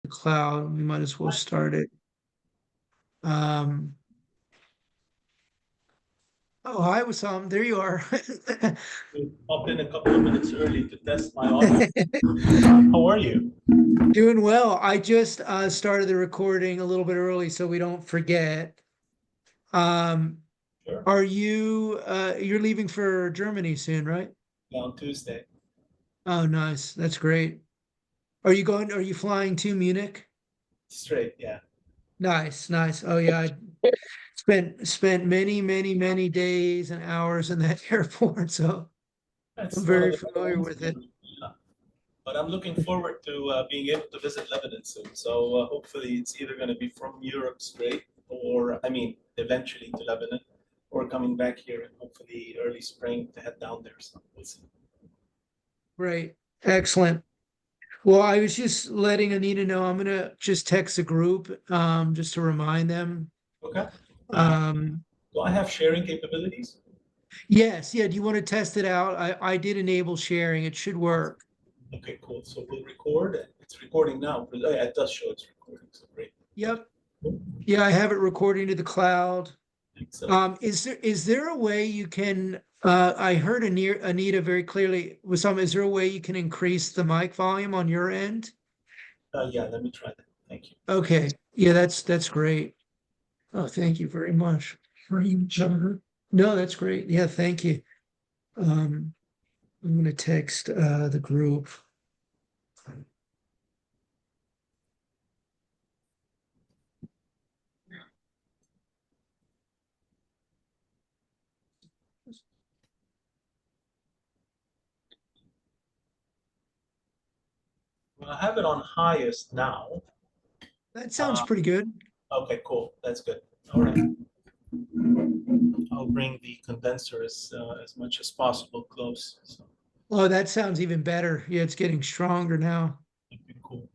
the cloud. We might as well start it. Oh, hi, Wissam. There you are. Pop in a couple of minutes early to test my audio. How are you? Doing well. I just started the recording a little bit early so we don't forget. Um, Sure. are you you're leaving for Germany soon, right? Yeah, on Tuesday. Oh, nice. That's great. Are you flying to Munich? Straight, yeah. Nice, nice. Oh yeah, I spent many days and hours in that airport, so I'm That's one of very the better familiar ones. with it. Yeah. But I'm looking forward to being able to visit Lebanon soon. So hopefully it's either going to be from Europe straight, or I mean, eventually to Lebanon, or coming back here and hopefully early spring to head down there. So we'll see. Great. Excellent. Well, I was just letting Anita know I'm gonna just text the group just to remind them. Okay. Um Do I have sharing capabilities? yes, yeah, do you want to test it out? I did enable sharing. It should work. Okay, cool. So we'll record. It's recording now. Oh, yeah, it does show it's recording. So great. Yep. Cool. Yeah, I have it recording to the cloud. Excellent. Is there a way you can I heard Anita very clearly. Is there a way you can increase the mic volume on your end? Yeah, let me try that. Thank you. Okay. Yeah, that's great. Oh, thank you very much. No, that's great. Yeah, thank you. I'm gonna text the group. Well, I have it on highest now. That sounds pretty good. Okay, cool. That's good. All right. I'll bring the condenser as much as possible close. So Oh, that sounds even better. Yeah, it's getting stronger now. that'd be cool.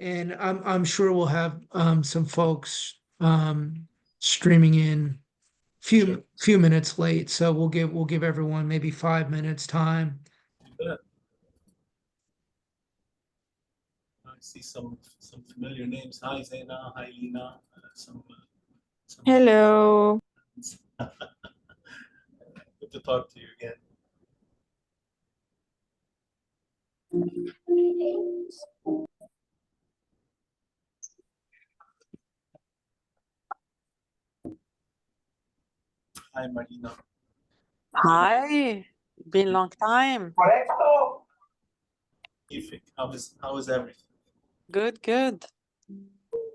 And I'm sure we'll have some folks streaming in Sure. few minutes late. So we'll give everyone maybe 5 minutes time. Good. I see some familiar names. Hi Zaina. Hi Lina. Some Hello. good to talk to you again. Hi Marina. Hi. Been long time. Ifik. How is everything? Good, good.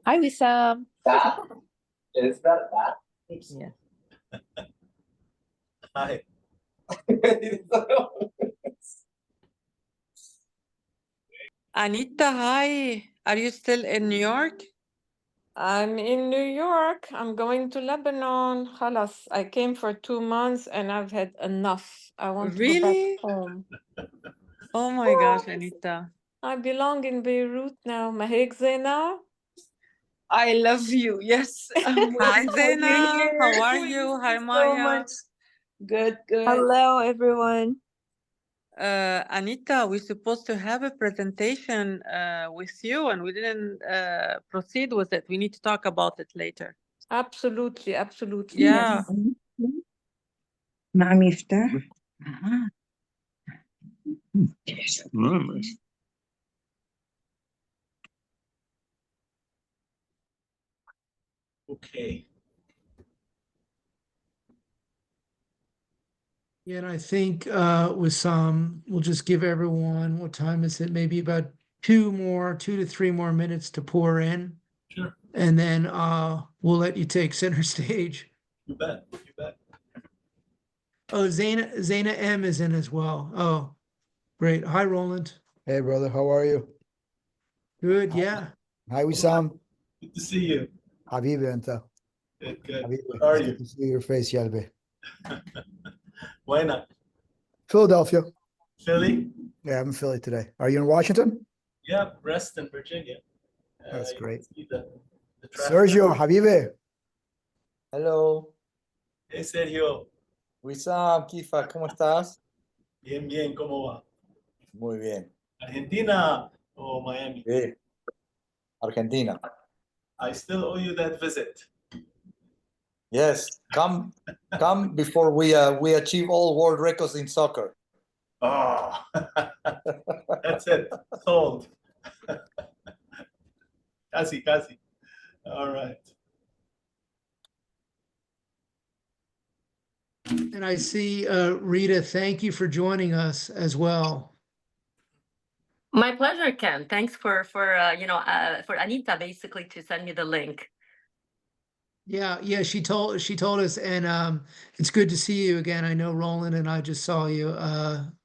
Hi, Wissam. Is that? Oops. Yeah. Hi. Anita, hi. Are you still in New York? I'm in New York. I'm going to Lebanon. Khalas. I came for 2 months and I've had enough. I want to go back home. Oh my gosh, Anita. I belong in Beirut now. Mahek Zena. I love you. Yes. Hi, Zena. How are you? Hi, Maya. Good, good. Hello, everyone. Anita, we're supposed to have a presentation with you and we didn't proceed with it. We need to talk about it later. Absolutely, absolutely. Yeah. مع مفتاح. Okay. Yeah, and I think with some, we'll just give everyone, what time is it? Maybe about 2 to 3 more minutes to pour in. Sure. And then we'll let you take center stage. You bet. You bet. Oh, Zaina M is in as well. Oh, great. Hi, Roland. Hey, brother, how are you? Good, yeah. Hi, Wissam. Good to see you. Habibi, anta. Good, good. Habibi, Where are it's you? good to see your face, Yalbi. Why not? Philadelphia. Philly? Yeah, I'm in Philly today. Are you in Washington? Yeah, Reston, Virginia. That's you great. can see the traffic. Sergio, Habibi. Hello. Hey, Sergio. Wissam, Kifa, ¿cómo estás? Bien, bien, ¿cómo va? Muy bien. Argentina o Miami? Sí. Argentina. I still owe you that visit. Yes, come before we achieve all world records in soccer. Oh, that's it. Sold. Casi, casi. All right. And I see Rita, thank you for joining us as well. My pleasure, Ken. Thanks for for Anita basically to send me the link. Yeah, she told us, and it's good to see you again. I know Roland and I just saw you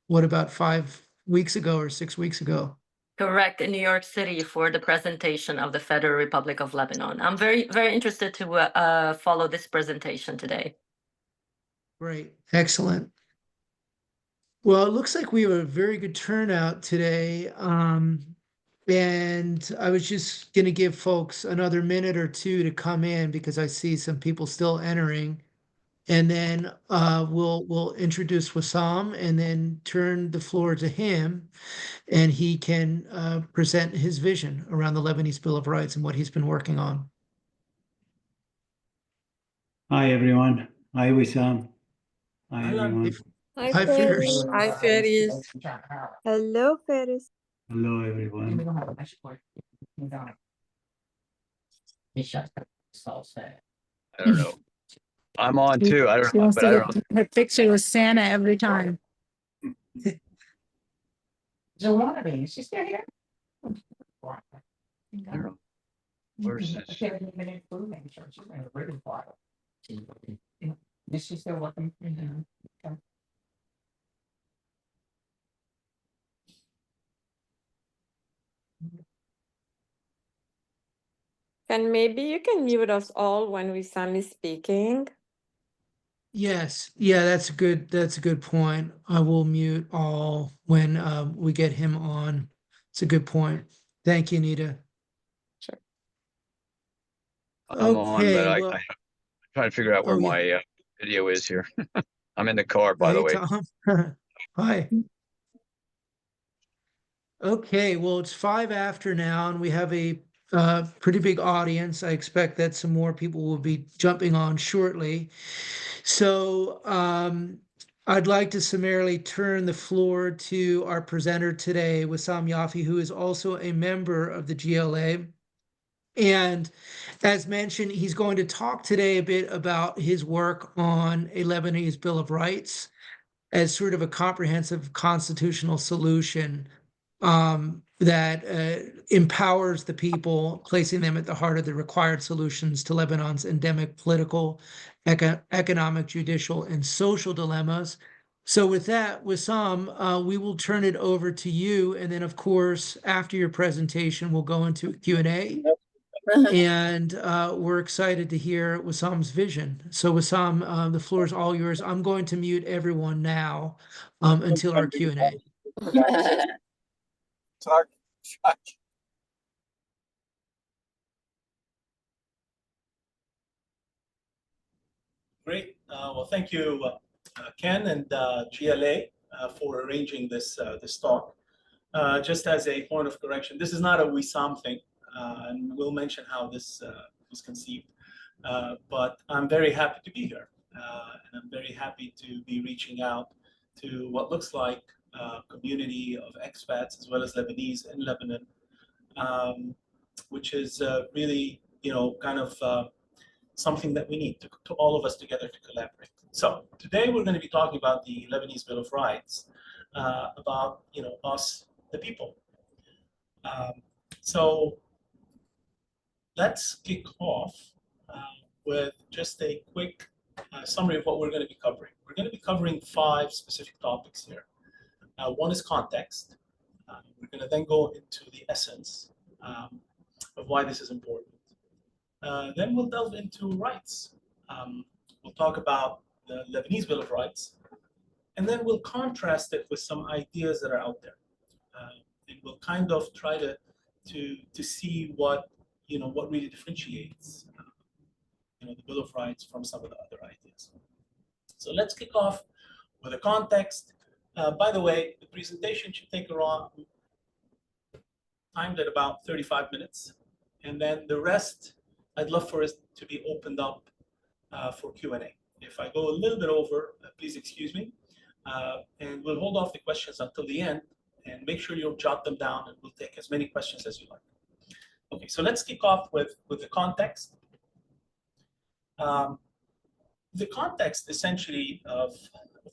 what, about 5 weeks ago or 6 weeks ago? Correct, in New York City for the presentation of the Federal Republic of Lebanon. I'm very, very interested to follow this presentation today. Great, excellent. Well, it looks like we have a very good turnout today. And I was just going to give folks another minute or two to come in because I see some people still entering. And then we'll introduce Wissam and then turn the floor to him, and he can present his vision around the Lebanese Bill of Rights and what he's been working on. Hi, everyone. Hi, Wissam. Hi, everyone. Hi, Hi, Faris. Hi, Faris. Hello, Ferris. Hello, everyone. I don't know. I'm on too. I don't know, but I don't know. Her picture with Santa every time. She's still here. I don't know. Where's this? Is she still working? And maybe you can mute us all when Wissam is speaking. Yes, yeah, that's a good point. I will mute all when we get him on. It's a good point. Thank you, Nita. Sure. I'm on, Okay, but well, I'm trying to figure out where oh, yeah. my video is here. I'm in the car, by Hey, the way. Tom. Hi. Okay, well, it's 5 after now, and we have a pretty big audience. I expect that some more people will be jumping on shortly. So I'd like to summarily turn the floor to our presenter today, Wissam Yafi, who is also a member of the GLA. And as mentioned, he's going to talk today a bit about his work on a Lebanese Bill of Rights as sort of a comprehensive constitutional solution that empowers the people, placing them at the heart of the required solutions to Lebanon's endemic political, economic, judicial, and social dilemmas. So with that, Wissam, we will turn it over to you. And then, of course, after your presentation, we'll go into Q&A. And we're excited to hear Wissam's vision. So Wissam, the floor is all yours. I'm going to mute everyone now until our Q&A. Great. Well, thank you, Ken and GLA for arranging this talk. Just as a point of correction, this is not a Wissam thing, and we'll mention how this was conceived. But I'm very happy to be here, and I'm very happy to be reaching out to what looks like a community of expats as well as Lebanese in Lebanon, which is really, kind of something that we need to all of us together to collaborate. So today we're going to be talking about the Lebanese Bill of Rights, about us, the people. So let's kick off with just a quick summary of what we're going to be covering. We're going to be covering 5 specific topics here. One is context. We're going to then go into the essence of why this is important. Then we'll delve into rights. We'll talk about the Lebanese Bill of Rights, and then we'll contrast it with some ideas that are out there. And we'll kind of try to see what really differentiates the Bill of Rights from some of the other ideas. So let's kick off with a context. By the way, the presentation should take around timed at about 35 minutes. And then the rest, I'd love for it to be opened up for Q&A. If I go a little bit over, please excuse me. And we'll hold off the questions until the end and make sure you'll jot them down, and we'll take as many questions as you like. Okay, so let's kick off with the context. The context essentially of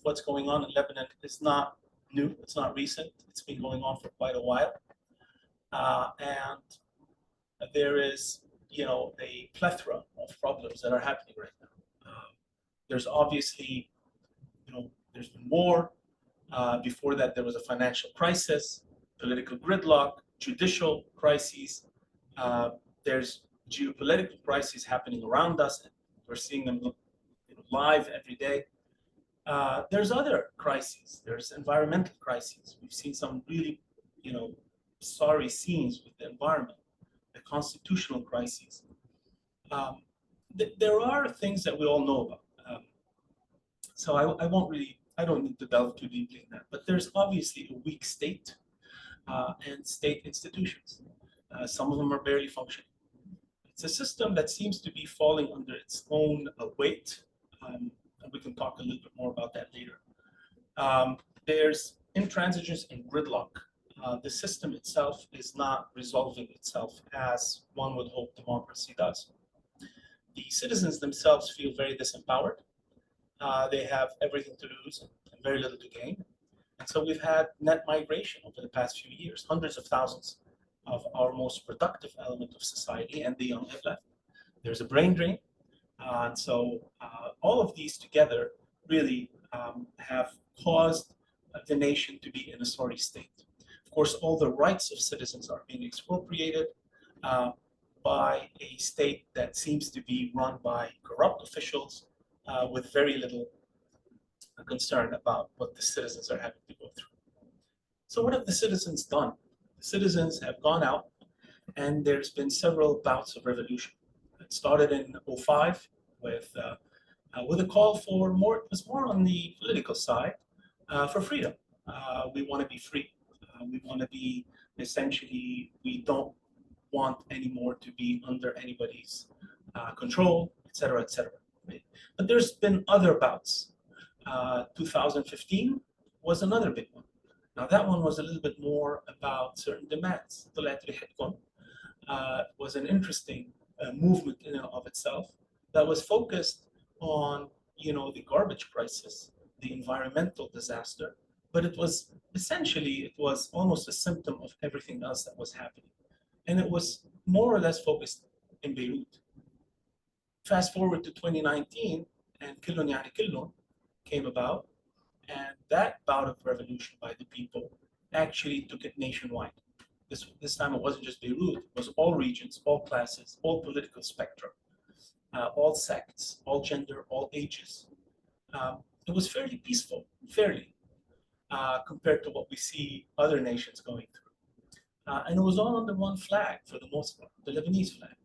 what's going on in Lebanon is not new, it's not recent, it's been going on for quite a while. And there is, a plethora of problems that are happening right now. There's obviously, there's been war. Before that, there was a financial crisis, political gridlock, judicial crises. There's geopolitical crises happening around us, and we're seeing them live every day. There's other crises. There's environmental crises. We've seen some really, sorry scenes with the environment, the constitutional crises. There are things that we all know about. So I don't need to delve too deeply in that, but there's obviously a weak state and state institutions. Some of them are barely functioning. It's a system that seems to be falling under its own weight. And we can talk a little bit more about that later. There's intransigence and gridlock. The system itself is not resolving itself as one would hope democracy does. The citizens themselves feel very disempowered. They have everything to lose and very little to gain. And so we've had net migration over the past few years, hundreds of thousands of our most productive element of society, and the young have left. There's a brain drain. And so all of these together really have caused the nation to be in a sorry state. Of course, all the rights of citizens are being expropriated by a state that seems to be run by corrupt officials with very little concern about what the citizens are having to go through. So what have the citizens done? The citizens have gone out, and there's been several bouts of revolution. It started in 2005 with a call for more. It was more on the political side for freedom. We want to be free. We want to be essentially. We don't want anymore to be under anybody's control, et cetera, et cetera. Right? But there's been other bouts. 2015 was another big one. Now that one was a little bit more about certain demands. Was an interesting movement in and of itself that was focused on, the garbage crisis, the environmental disaster, but it was almost a symptom of everything else that was happening. And it was more or less focused in Beirut. Fast forward to 2019, and Killun Yani Killun came about, and that bout of revolution by the people actually took it nationwide. This time it wasn't just Beirut, it was all regions, all classes, all political spectrum, all sects, all gender, all ages. It was fairly peaceful, compared to what we see other nations going through. And it was all under one flag for the most part, the Lebanese flag.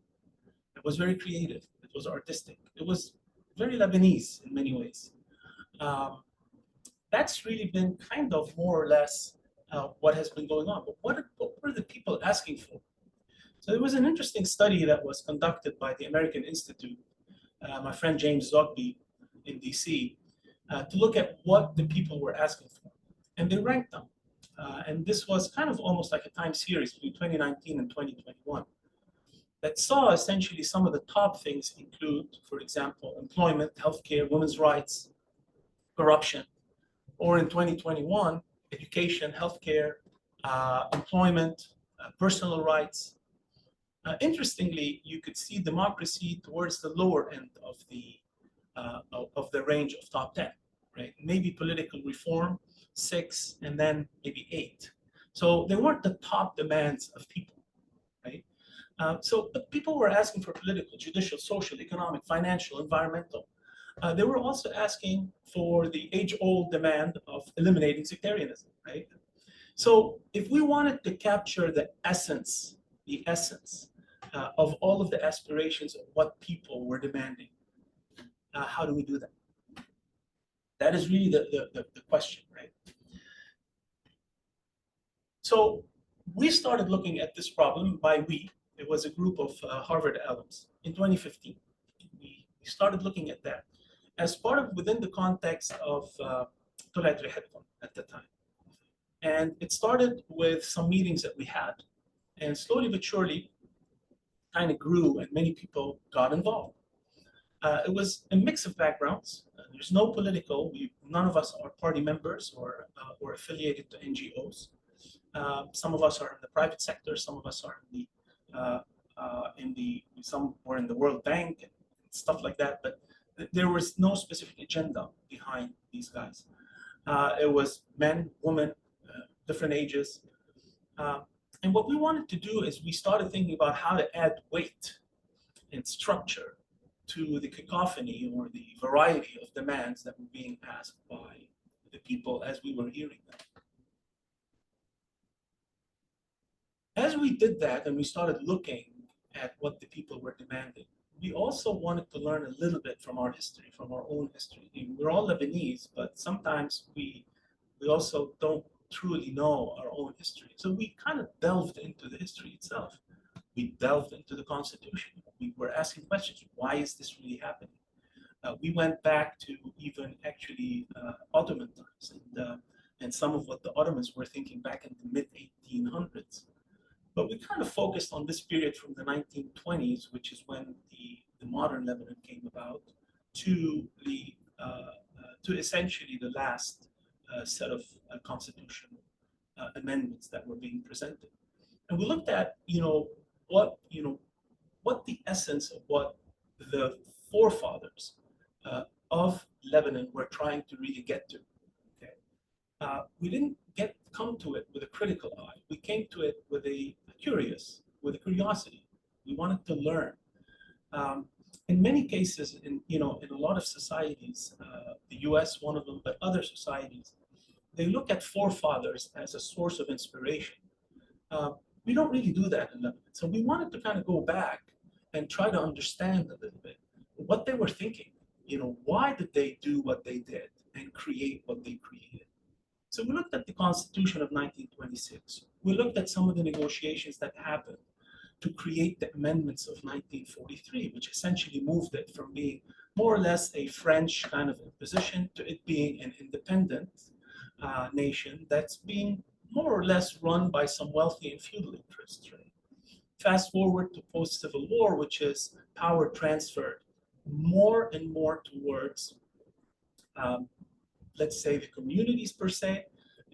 It was very creative, it was artistic, it was very Lebanese in many ways. That's really been kind of more or less what has been going on. But what were the people asking for? So there was an interesting study that was conducted by the American Institute, my friend James Zogby in DC, to look at what the people were asking for. And they ranked them. And this was kind of almost like a time series between 2019 and 2021 that saw essentially some of the top things include, for example, employment, healthcare, women's rights, corruption, or in 2021, education, healthcare, employment, personal rights. Interestingly, you could see democracy towards the lower end of the range of top 10, right? Maybe political reform, 6, and then maybe 8. So they weren't the top demands of people, right? But people were asking for political, judicial, social, economic, financial, environmental. They were also asking for the age-old demand of eliminating sectarianism, right? So if we wanted to capture the essence of all of the aspirations of what people were demanding, how do we do that? That is really the question, right? So we started looking at this problem it was a group of Harvard alums in 2015. We started looking at that as part of within the context of طلعت رحلتهم at the time. And it started with some meetings that we had, and slowly but surely kind of grew and many people got involved. It was a mix of backgrounds. There's no political, none of us are party members or affiliated to NGOs. Some of us are in the private sector, some of us are some were in the World Bank and stuff like that, but there was no specific agenda behind these guys. It was men, women, different ages. And what we wanted to do is we started thinking about how to add weight and structure to the cacophony or the variety of demands that were being asked by the people as we were hearing them. As we did that and we started looking at what the people were demanding, we also wanted to learn a little bit from our history, from our own history. We're all Lebanese, but sometimes we also don't truly know our own history. So we kind of delved into the history itself. We delved into the Constitution. We were asking questions. Why is this really happening? We went back to even actually Ottoman times and some of what the Ottomans were thinking back in the mid-1800s. But we kind of focused on this period from the 1920s, which is when the modern Lebanon came about, to essentially the last set of constitutional amendments that were being presented. And we looked at, what the essence of what the forefathers of Lebanon were trying to really get to. Okay? We didn't come to it with a critical eye. We came to it with a curiosity. We wanted to learn. In many cases, in a lot of societies, the US, one of them, but other societies, they look at forefathers as a source of inspiration. We don't really do that in Lebanon. So we wanted to kind of go back and try to understand a little bit what they were thinking. Why did they do what they did and create what they created? So we looked at the Constitution of 1926. We looked at some of the negotiations that happened to create the amendments of 1943, which essentially moved it from being more or less a French kind of imposition to it being an independent nation that's being more or less run by some wealthy and feudal interests. Right? Fast forward to post-Civil War, which is power transferred more and more towards let's say the communities per se,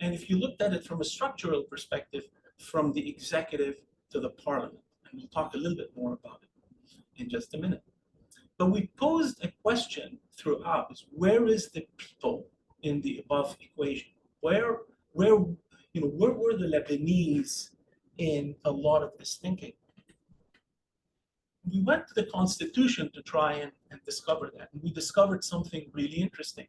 and if you looked at it from a structural perspective, from the executive to the parliament, and we'll talk a little bit more about it in just a minute. But we posed a question throughout: is where is the people in the above equation? Where were the Lebanese in a lot of this thinking? We went to the Constitution to try and discover that, and we discovered something really interesting.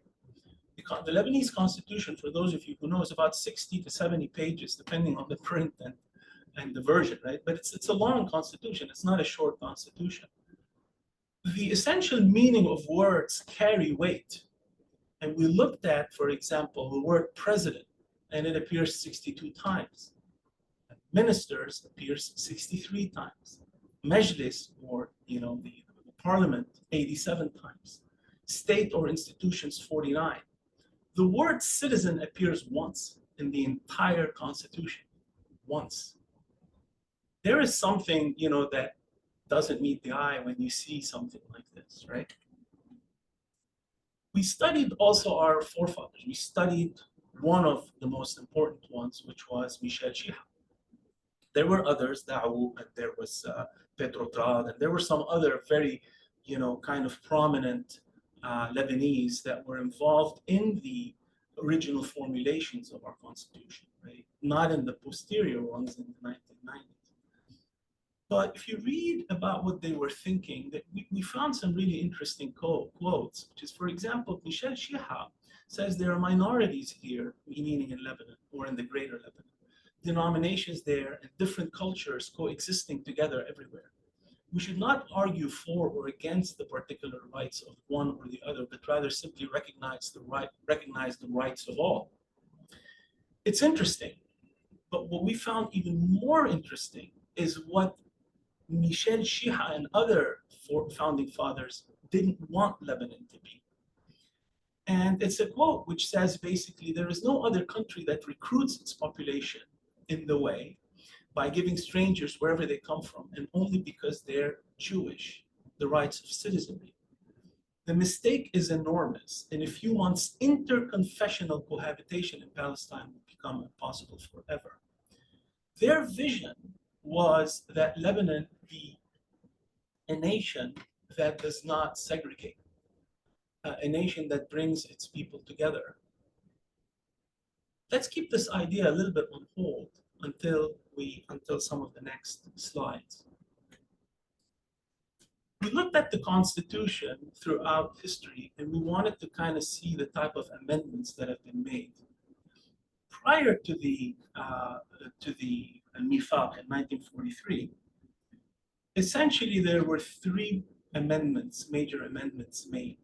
The Lebanese Constitution, for those of you who know, is about 60 to 70 pages, depending on the print and the version, right? But it's a long constitution. It's not a short constitution. The essential meaning of words carry weight. And we looked at, for example, the word president, and it appears 62 times. Ministers appears 63 times. Majlis, or the parliament, 87 times. State or institutions, 49. The word citizen appears once in the entire Constitution, once. There is something, that doesn't meet the eye when you see something like this, right? We studied also our forefathers. We studied one of the most important ones, which was Michel Chiha. There were others, Daoud, and there was Petrotrad, and there were some other very, kind of prominent Lebanese that were involved in the original formulations of our constitution, right? Not in the posterior ones in the 1990s. But if you read about what they were thinking, we found some really interesting quotes, which is, for example, Michel Chiha says there are minorities here, meaning in Lebanon or in the greater Lebanon, denominations there and different cultures coexisting together everywhere. we should not argue for or against the particular rights of one or the other, but rather simply recognize the rights of all. It's interesting, but what we found even more interesting is what Michel Chiha and other founding fathers didn't want Lebanon to be. And it's a quote which says basically there is no other country that recruits its population in the way by giving strangers wherever they come from and only because they're Jewish, the rights of citizenry. The mistake is enormous. In a few months, interconfessional cohabitation in Palestine will become impossible forever. Their vision was that Lebanon be a nation that does not segregate, a nation that brings its people together. Let's keep this idea a little bit on hold until some of the next slides. We looked at the Constitution throughout history, and we wanted to kind of see the type of amendments that have been made. Prior to the Mifaq in 1943, essentially there were three major amendments made.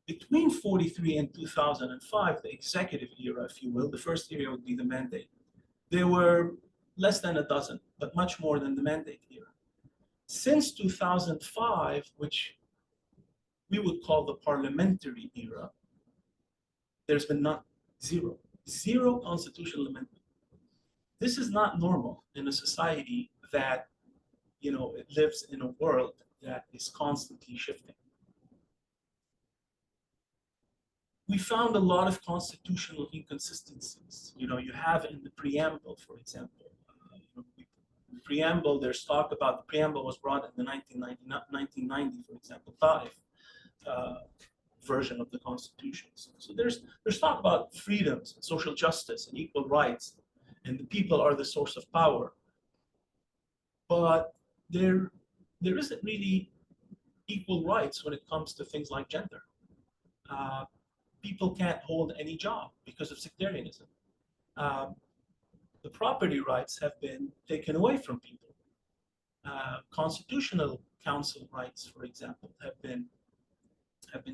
Between 43 and 2005, the executive era, if you will, the first era would be the mandate. There were less than a dozen, but much more than the mandate era. Since 2005, which we would call the parliamentary era, there's been zero constitutional amendment. This is not normal in a society that, it lives in a world that is constantly shifting. We found a lot of constitutional inconsistencies. You have in the preamble, for example, the preamble, there's talk about the preamble was brought in the 1990, for example, version of the Constitution. So there's talk about freedoms, and social justice, and equal rights, and the people are the source of power. But there isn't really equal rights when it comes to things like gender. People can't hold any job because of sectarianism. The property rights have been taken away from people. Constitutional council rights, for example, have been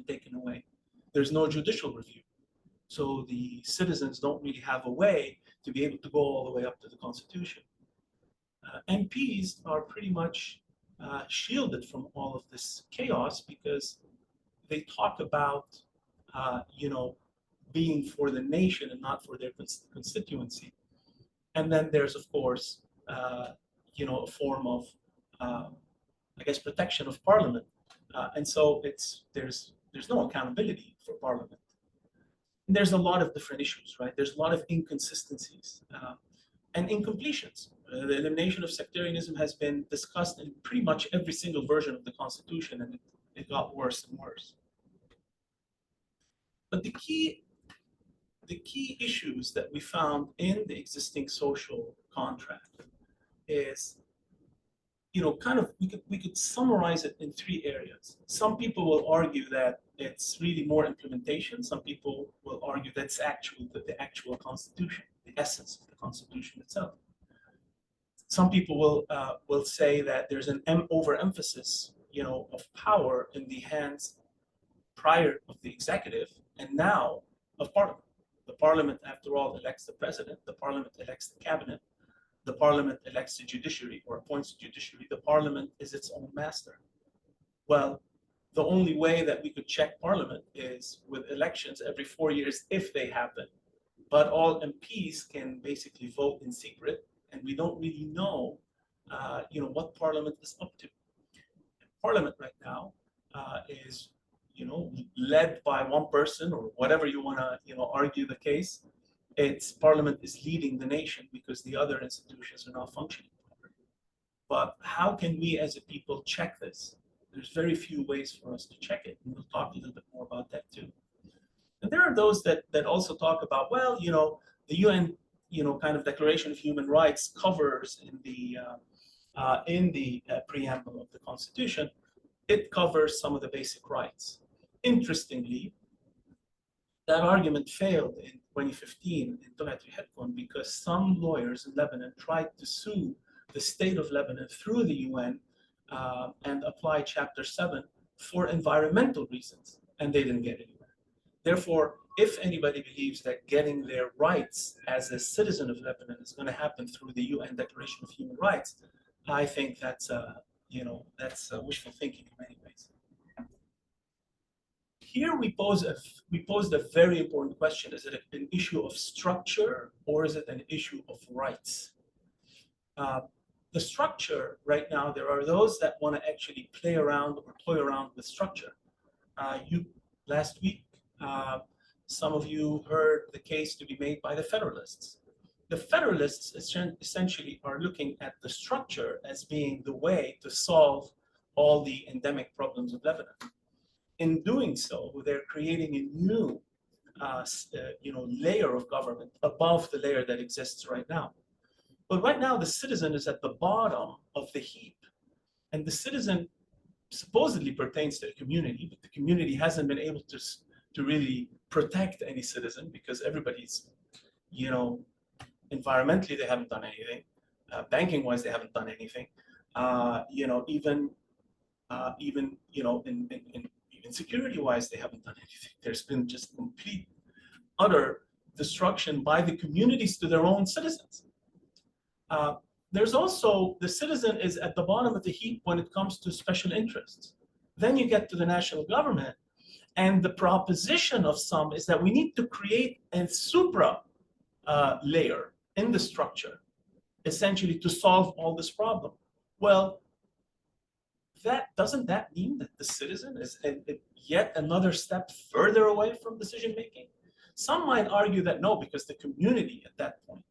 taken away. There's no judicial review. So the citizens don't really have a way to be able to go all the way up to the Constitution. MPs are pretty much shielded from all of this chaos because they talk about being for the nation and not for their constituency. And then there's, of course, a form of, protection of Parliament. And so there's no accountability for Parliament. And there's a lot of different issues, right? There's a lot of inconsistencies and incompletions. The elimination of sectarianism has been discussed in pretty much every single version of the Constitution, and it got worse and worse. But the key issues that we found in the existing social contract is, we could summarize it in three areas. Some people will argue that it's really more implementation. Some people will argue that's the actual Constitution, the essence of the Constitution itself. Some people will say that there's an overemphasis, of power in the hands prior of the executive and now of Parliament. The Parliament, after all, elects the president. The Parliament elects the cabinet. The Parliament elects the judiciary or appoints the judiciary. The Parliament is its own master. Well, the only way that we could check Parliament is with elections every 4 years if they happen. But all MPs can basically vote in secret, and we don't really know, what Parliament is up to. Parliament right now is, led by one person or whatever you want to, argue the case. Parliament is leading the nation because the other institutions are not functioning properly. But how can we as a people check this? There's very few ways for us to check it, and we'll talk a little bit more about that too. And there are those that also talk about, well, the UN, kind of Declaration of Human Rights covers in the preamble of the Constitution, it covers some of the basic rights. Interestingly, that argument failed in 2015 in Tohati Hedkon because some lawyers in Lebanon tried to sue the state of Lebanon through the UN and apply Chapter 7 for environmental reasons, and they didn't get anywhere. Therefore, if anybody believes that getting their rights as a citizen of Lebanon is going to happen through the UN Declaration of Human Rights, I think that's wishful thinking in many ways. Here we posed a very important question: is it an issue of structure or is it an issue of rights? The structure right now, there are those that want to actually play around or toy around with structure. Last week, some of you heard the case to be made by the Federalists. The Federalists essentially are looking at the structure as being the way to solve all the endemic problems of Lebanon. In doing so, they're creating a new layer of government above the layer that exists right now. But right now, the citizen is at the bottom of the heap, and the citizen supposedly pertains to the community, but the community hasn't been able to really protect any citizen because everybody's, environmentally they haven't done anything, banking-wise they haven't done anything, even security-wise they haven't done anything. There's been just complete, utter destruction by the communities to their own citizens. There's also, the citizen is at the bottom of the heap when it comes to special interests. Then you get to the national government, and the proposition of some is that we need to create a supra layer in the structure, essentially to solve all this problem. Well, doesn't that mean that the citizen is yet another step further away from decision making? Some might argue that no, because the community at that point.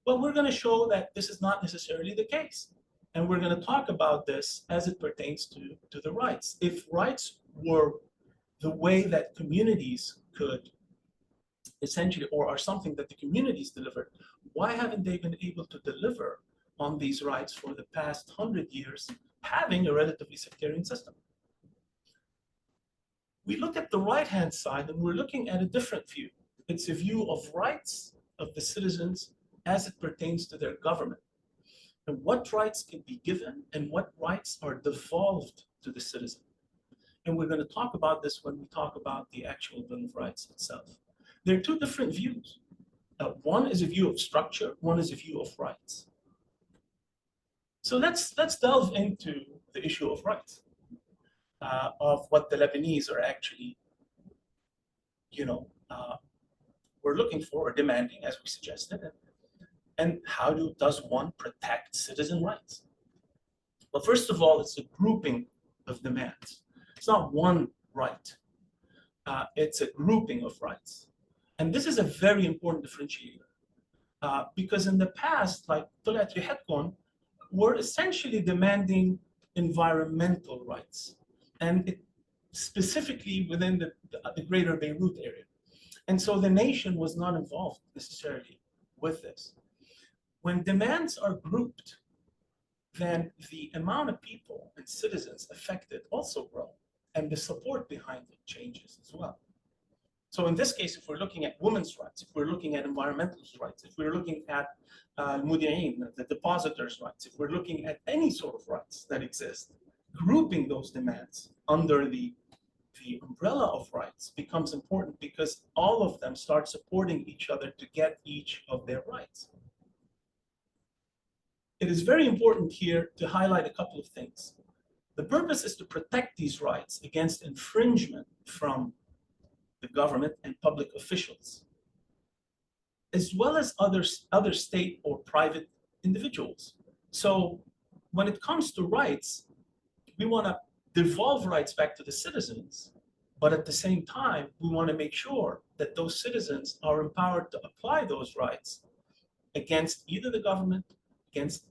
Well, we're going to show that this is not necessarily the case. And we're going to talk about this as it pertains to the rights. If rights were the way that communities could essentially, or are something that the communities delivered, why haven't they been able to deliver on these rights for the past 100 years, having a relatively sectarian system? We look at the right-hand side and we're looking at a different view. It's a view of rights of the citizens as it pertains to their government, and what rights can be given and what rights are devolved to the citizen. And we're going to talk about this when we talk about the actual Bill of Rights itself. There are two different views. One is a view of structure, one is a view of rights. So let's delve into the issue of rights, of what the Lebanese are actually, we're looking for or demanding, as we suggested. And how does one protect citizen rights? Well, first of all, it's a grouping of demands. It's not one right. It's a grouping of rights. And this is a very important differentiator. Because in the past, like Talat Rihatkon, we're essentially demanding environmental rights, and specifically within the greater Beirut area. And so the nation was not involved necessarily with this. When demands are grouped, then the amount of people and citizens affected also grow, and the support behind it changes as well. So in this case, if we're looking at women's rights, if we're looking at environmental rights, if we're looking at mudi'in, the depositors' rights, if we're looking at any sort of rights that exist, grouping those demands under the umbrella of rights becomes important, because all of them start supporting each other to get each of their rights. It is very important here to highlight a couple of things. The purpose is to protect these rights against infringement from the government and public officials, as well as other state or private individuals. So when it comes to rights, we want to devolve rights back to the citizens, but at the same time, we want to make sure that those citizens are empowered to apply those rights against either the government, against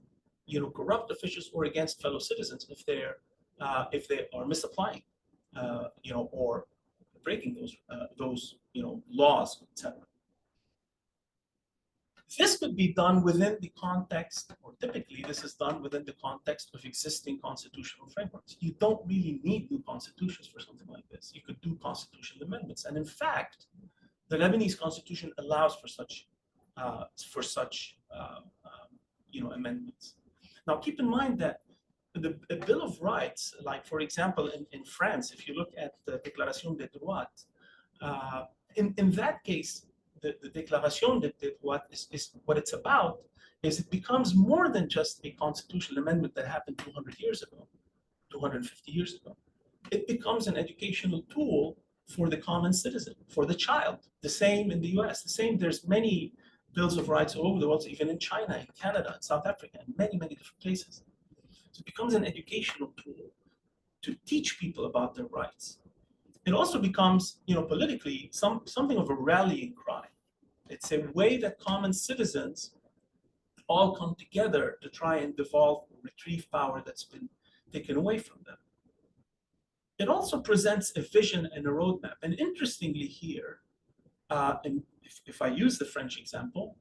corrupt officials, or against fellow citizens if they are misapplying, or breaking those laws, etc. This could be done within the context, or typically this is done within the context of existing constitutional frameworks. You don't really need new constitutions for something like this. You could do constitutional amendments, and in fact, the Lebanese constitution allows for such amendments. Now, keep in mind that the Bill of Rights, like for example, in France, if you look at the Déclaration des Droits, in that case, the Déclaration des Droits is what it's about is it becomes more than just a constitutional amendment that happened 200 years ago, 250 years ago. It becomes an educational tool for the common citizen, for the child. The same in the US, the same, there's many bills of rights all over the world, even in China, in Canada, in South Africa, in many, many different places. So it becomes an educational tool to teach people about their rights. It also becomes, politically, something of a rallying cry. It's a way that common citizens all come together to try and devolve or retrieve power that's been taken away from them. It also presents a vision and a roadmap. And interestingly here, and if I use the French example,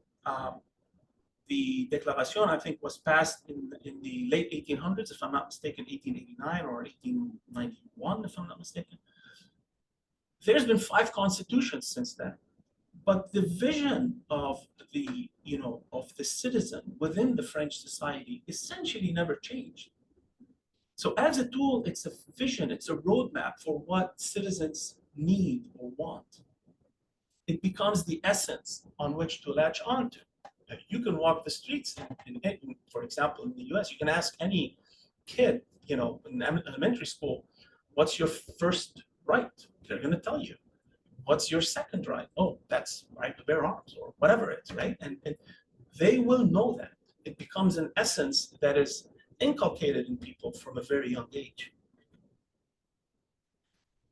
the Déclaration, I think, was passed in the late 1800s, if I'm not mistaken, 1889 or 1891, if I'm not mistaken. There's been 5 constitutions since then, but the vision of the, of the citizen within the French society essentially never changed. So as a tool, it's a vision, it's a roadmap for what citizens need or want. It becomes the essence on which to latch onto. You can walk the streets, for example, in the US, you can ask any kid, in elementary school, what's your first right? They're going to tell you. What's your second right? Oh, that's right to bear arms or whatever it is, right? And they will know that. It becomes an essence that is inculcated in people from a very young age.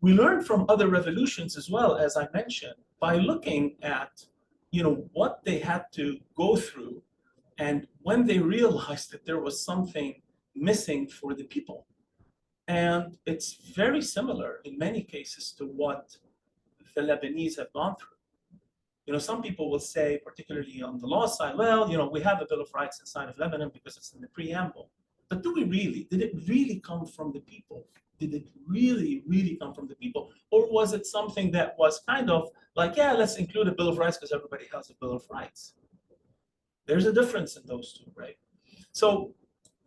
We learn from other revolutions as well, as I mentioned, by looking at, what they had to go through and when they realized that there was something missing for the people. And it's very similar in many cases to what the Lebanese have gone through. Some people will say, particularly on the law side, well, we have a Bill of Rights inside of Lebanon because it's in the preamble. But do we really? Did it really come from the people? Did it really, really come from the people? Or was it something that was kind of like, yeah, let's include a Bill of Rights because everybody has a Bill of Rights? There's a difference in those two, right? So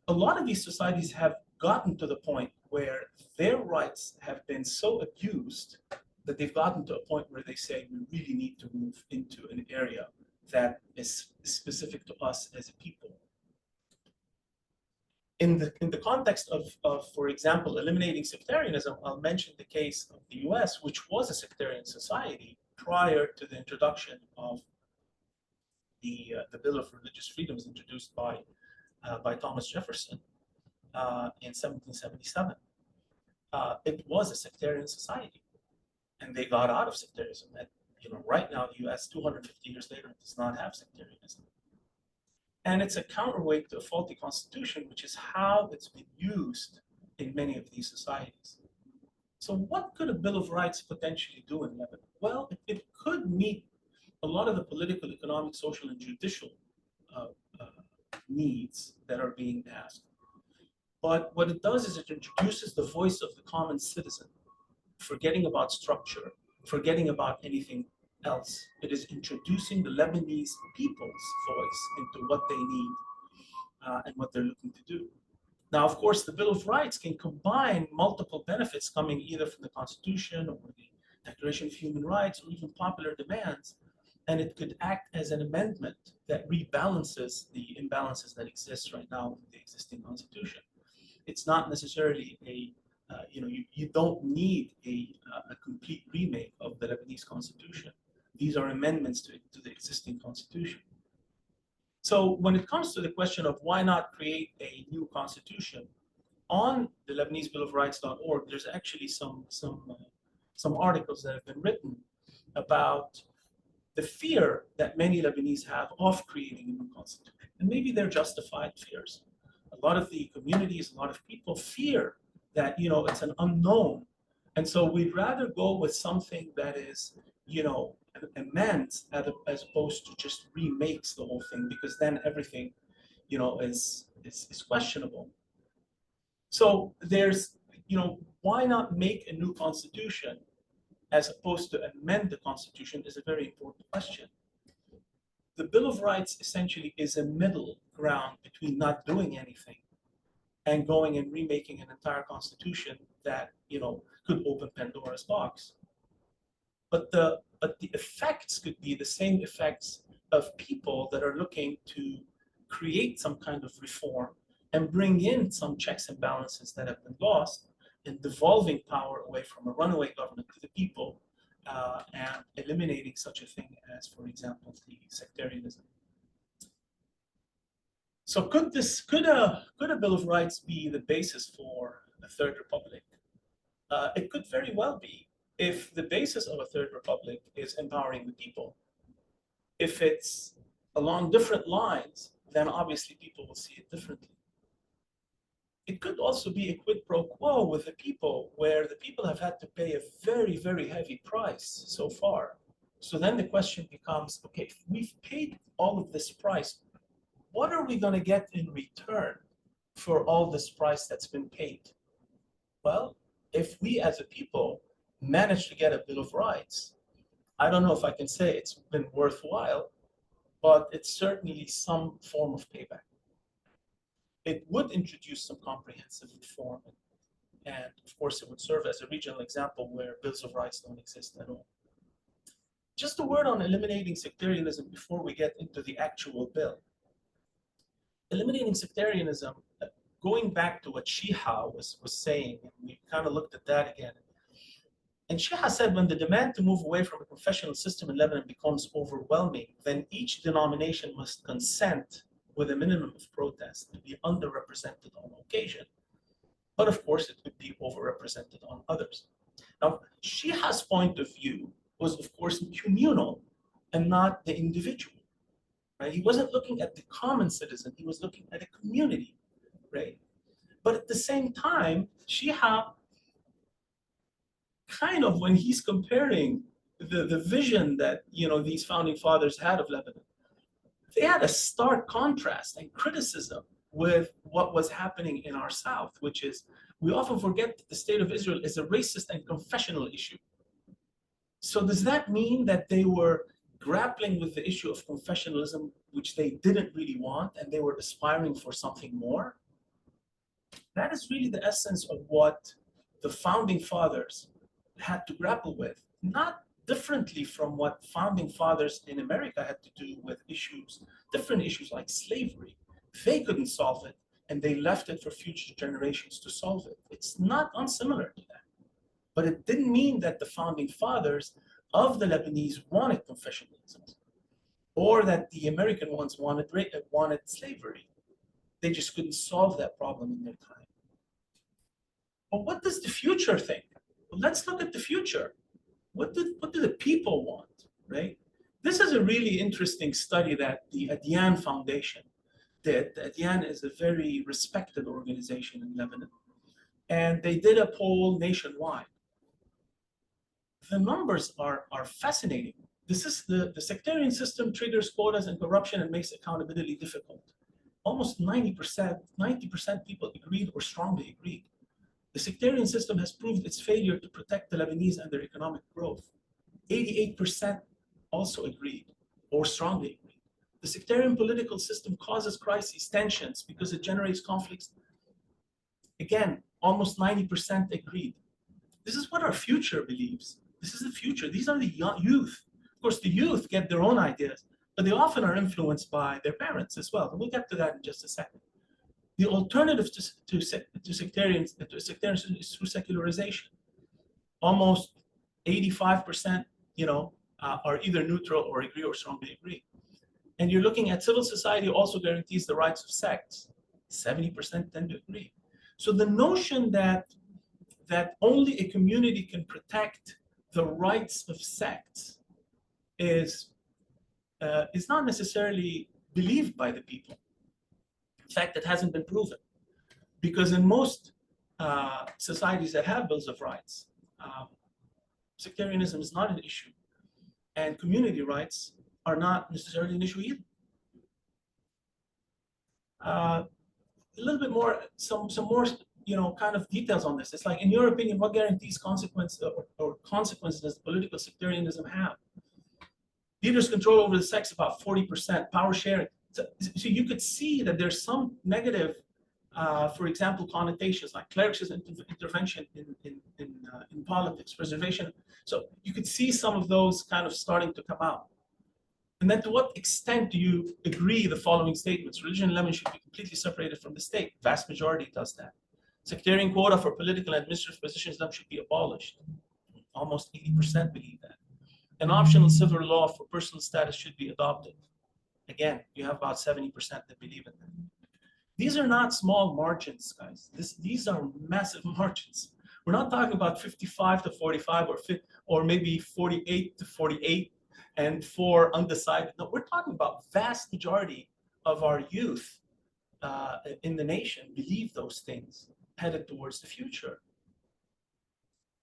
a lot of these societies have gotten to the point where their rights have been so abused that they've gotten to a point where they say we really need to move into an area that is specific to us as a people. In the context of, for example, eliminating sectarianism, I'll mention the case of the US, which was a sectarian society prior to the introduction of the Bill of Religious Freedoms introduced by Thomas Jefferson in 1777. It was a sectarian society, and they got out of sectarianism. And right now, the US, 250 years later, does not have sectarianism. And it's a counterweight to a faulty constitution, which is how it's been used in many of these societies. So what could a Bill of Rights potentially do in Lebanon? Well, it could meet a lot of the political, economic, social, and judicial needs that are being asked. But what it does is it introduces the voice of the common citizen, forgetting about structure, forgetting about anything else. It is introducing the Lebanese people's voice into what they need and what they're looking to do. Now, of course, the Bill of Rights can combine multiple benefits coming either from the Constitution or the Declaration of Human Rights or even popular demands, and it could act as an amendment that rebalances the imbalances that exist right now in the existing Constitution. It's not necessarily a you don't need a complete remake of the Lebanese Constitution. These are amendments to the existing Constitution. So when it comes to the question of why not create a new Constitution, on the Lebanese Bill of Rights.org, there's actually some articles that have been written about the fear that many Lebanese have of creating a new Constitution. And maybe they're justified fears. A lot of the communities, a lot of people fear that it's an unknown, and so we'd rather go with something that is amends as opposed to just remakes the whole thing, because then everything is questionable. So there's why not make a new constitution as opposed to amend the constitution is a very important question. The Bill of Rights essentially is a middle ground between not doing anything and going and remaking an entire constitution that, could open Pandora's box. But the effects could be the same effects of people that are looking to create some kind of reform and bring in some checks and balances that have been lost, and devolving power away from a runaway government to the people, and eliminating such a thing as, for example, the sectarianism. So could a Bill of Rights be the basis for a third republic? It could very well be, if the basis of a third republic is empowering the people. If it's along different lines, then obviously people will see it differently. It could also be a quid pro quo with the people, where the people have had to pay a very, very heavy price so far. So then the question becomes, okay, if we've paid all of this price, what are we going to get in return for all this price that's been paid? Well, if we as a people manage to get a Bill of Rights, I don't know if I can say it's been worthwhile, but it's certainly some form of payback. It would introduce some comprehensive reform, and of course it would serve as a regional example where Bills of Rights don't exist at all. Just a word on eliminating sectarianism before we get into the actual bill. Eliminating sectarianism, going back to what Shiha was saying, and we kind of looked at that again. And Shiha said, when the demand to move away from a confessional system in Lebanon becomes overwhelming, then each denomination must consent with a minimum of protest to be underrepresented on occasion. But of course, it could be overrepresented on others. Now, Shiha's point of view was, of course, communal and not the individual. Right? He wasn't looking at the common citizen, he was looking at a community, right? But at the same time, Shiha kind of, when he's comparing the vision that these founding fathers had of Lebanon, they had a stark contrast and criticism with what was happening in our South, which is, we often forget that the state of Israel is a racist and confessional issue. So does that mean that they were grappling with the issue of confessionalism, which they didn't really want, and they were aspiring for something more? That is really the essence of what the founding fathers had to grapple with, not differently from what founding fathers in America had to do with different issues like slavery. They couldn't solve it, and they left it for future generations to solve it. It's not unsimilar to that. But it didn't mean that the founding fathers of the Lebanese wanted confessionalism, or that the American ones wanted slavery. They just couldn't solve that problem in their time. But what does the future think? Well, let's look at the future. What do the people want, right? This is a really interesting study that the Adyan Foundation did. The Adyan is a very respected organization in Lebanon, and they did a poll nationwide. The numbers are fascinating. This is the sectarian system triggers quotas and corruption and makes accountability difficult. Almost 90% people agreed or strongly agreed. The sectarian system has proved its failure to protect the Lebanese and their economic growth. 88% also agreed or strongly agreed. The sectarian political system causes crises, tensions, because it generates conflicts. Again, almost 90% agreed. This is what our future believes. This is the future. These are the young youth. Of course, the youth get their own ideas, but they often are influenced by their parents as well. And we'll get to that in just a second. The alternative to sectarianism is through secularization. Almost 85%, are either neutral or agree or strongly agree. And you're looking at civil society also guarantees the rights of sects. 70% tend to agree. So the notion that only a community can protect the rights of sects is not necessarily believed by the people. In fact, it hasn't been proven, because in most societies that have bills of rights, sectarianism is not an issue, and community rights are not necessarily an issue either. A little bit more, some more, kind of details on this. It's like, in your opinion, what guarantees consequences does political sectarianism have? Leaders control over the sects about 40%, power sharing. So you could see that there's some negative For example, connotations like clerics' intervention in politics, preservation. So you could see some of those kind of starting to come out. And then to what extent do you agree the following statements? Religion in Lebanon should be completely separated from the state. Vast majority does that. Sectarian quota for political and administrative positions should be abolished. Almost 80% believe that. An optional civil law for personal status should be adopted. Again, you have about 70% that believe in that. These are not small margins, guys. These are massive margins. We're not talking about 55 to 45 or maybe 48 to 48 and 4 undecided. No, we're talking about vast majority of our youth in the nation believe those things headed towards the future.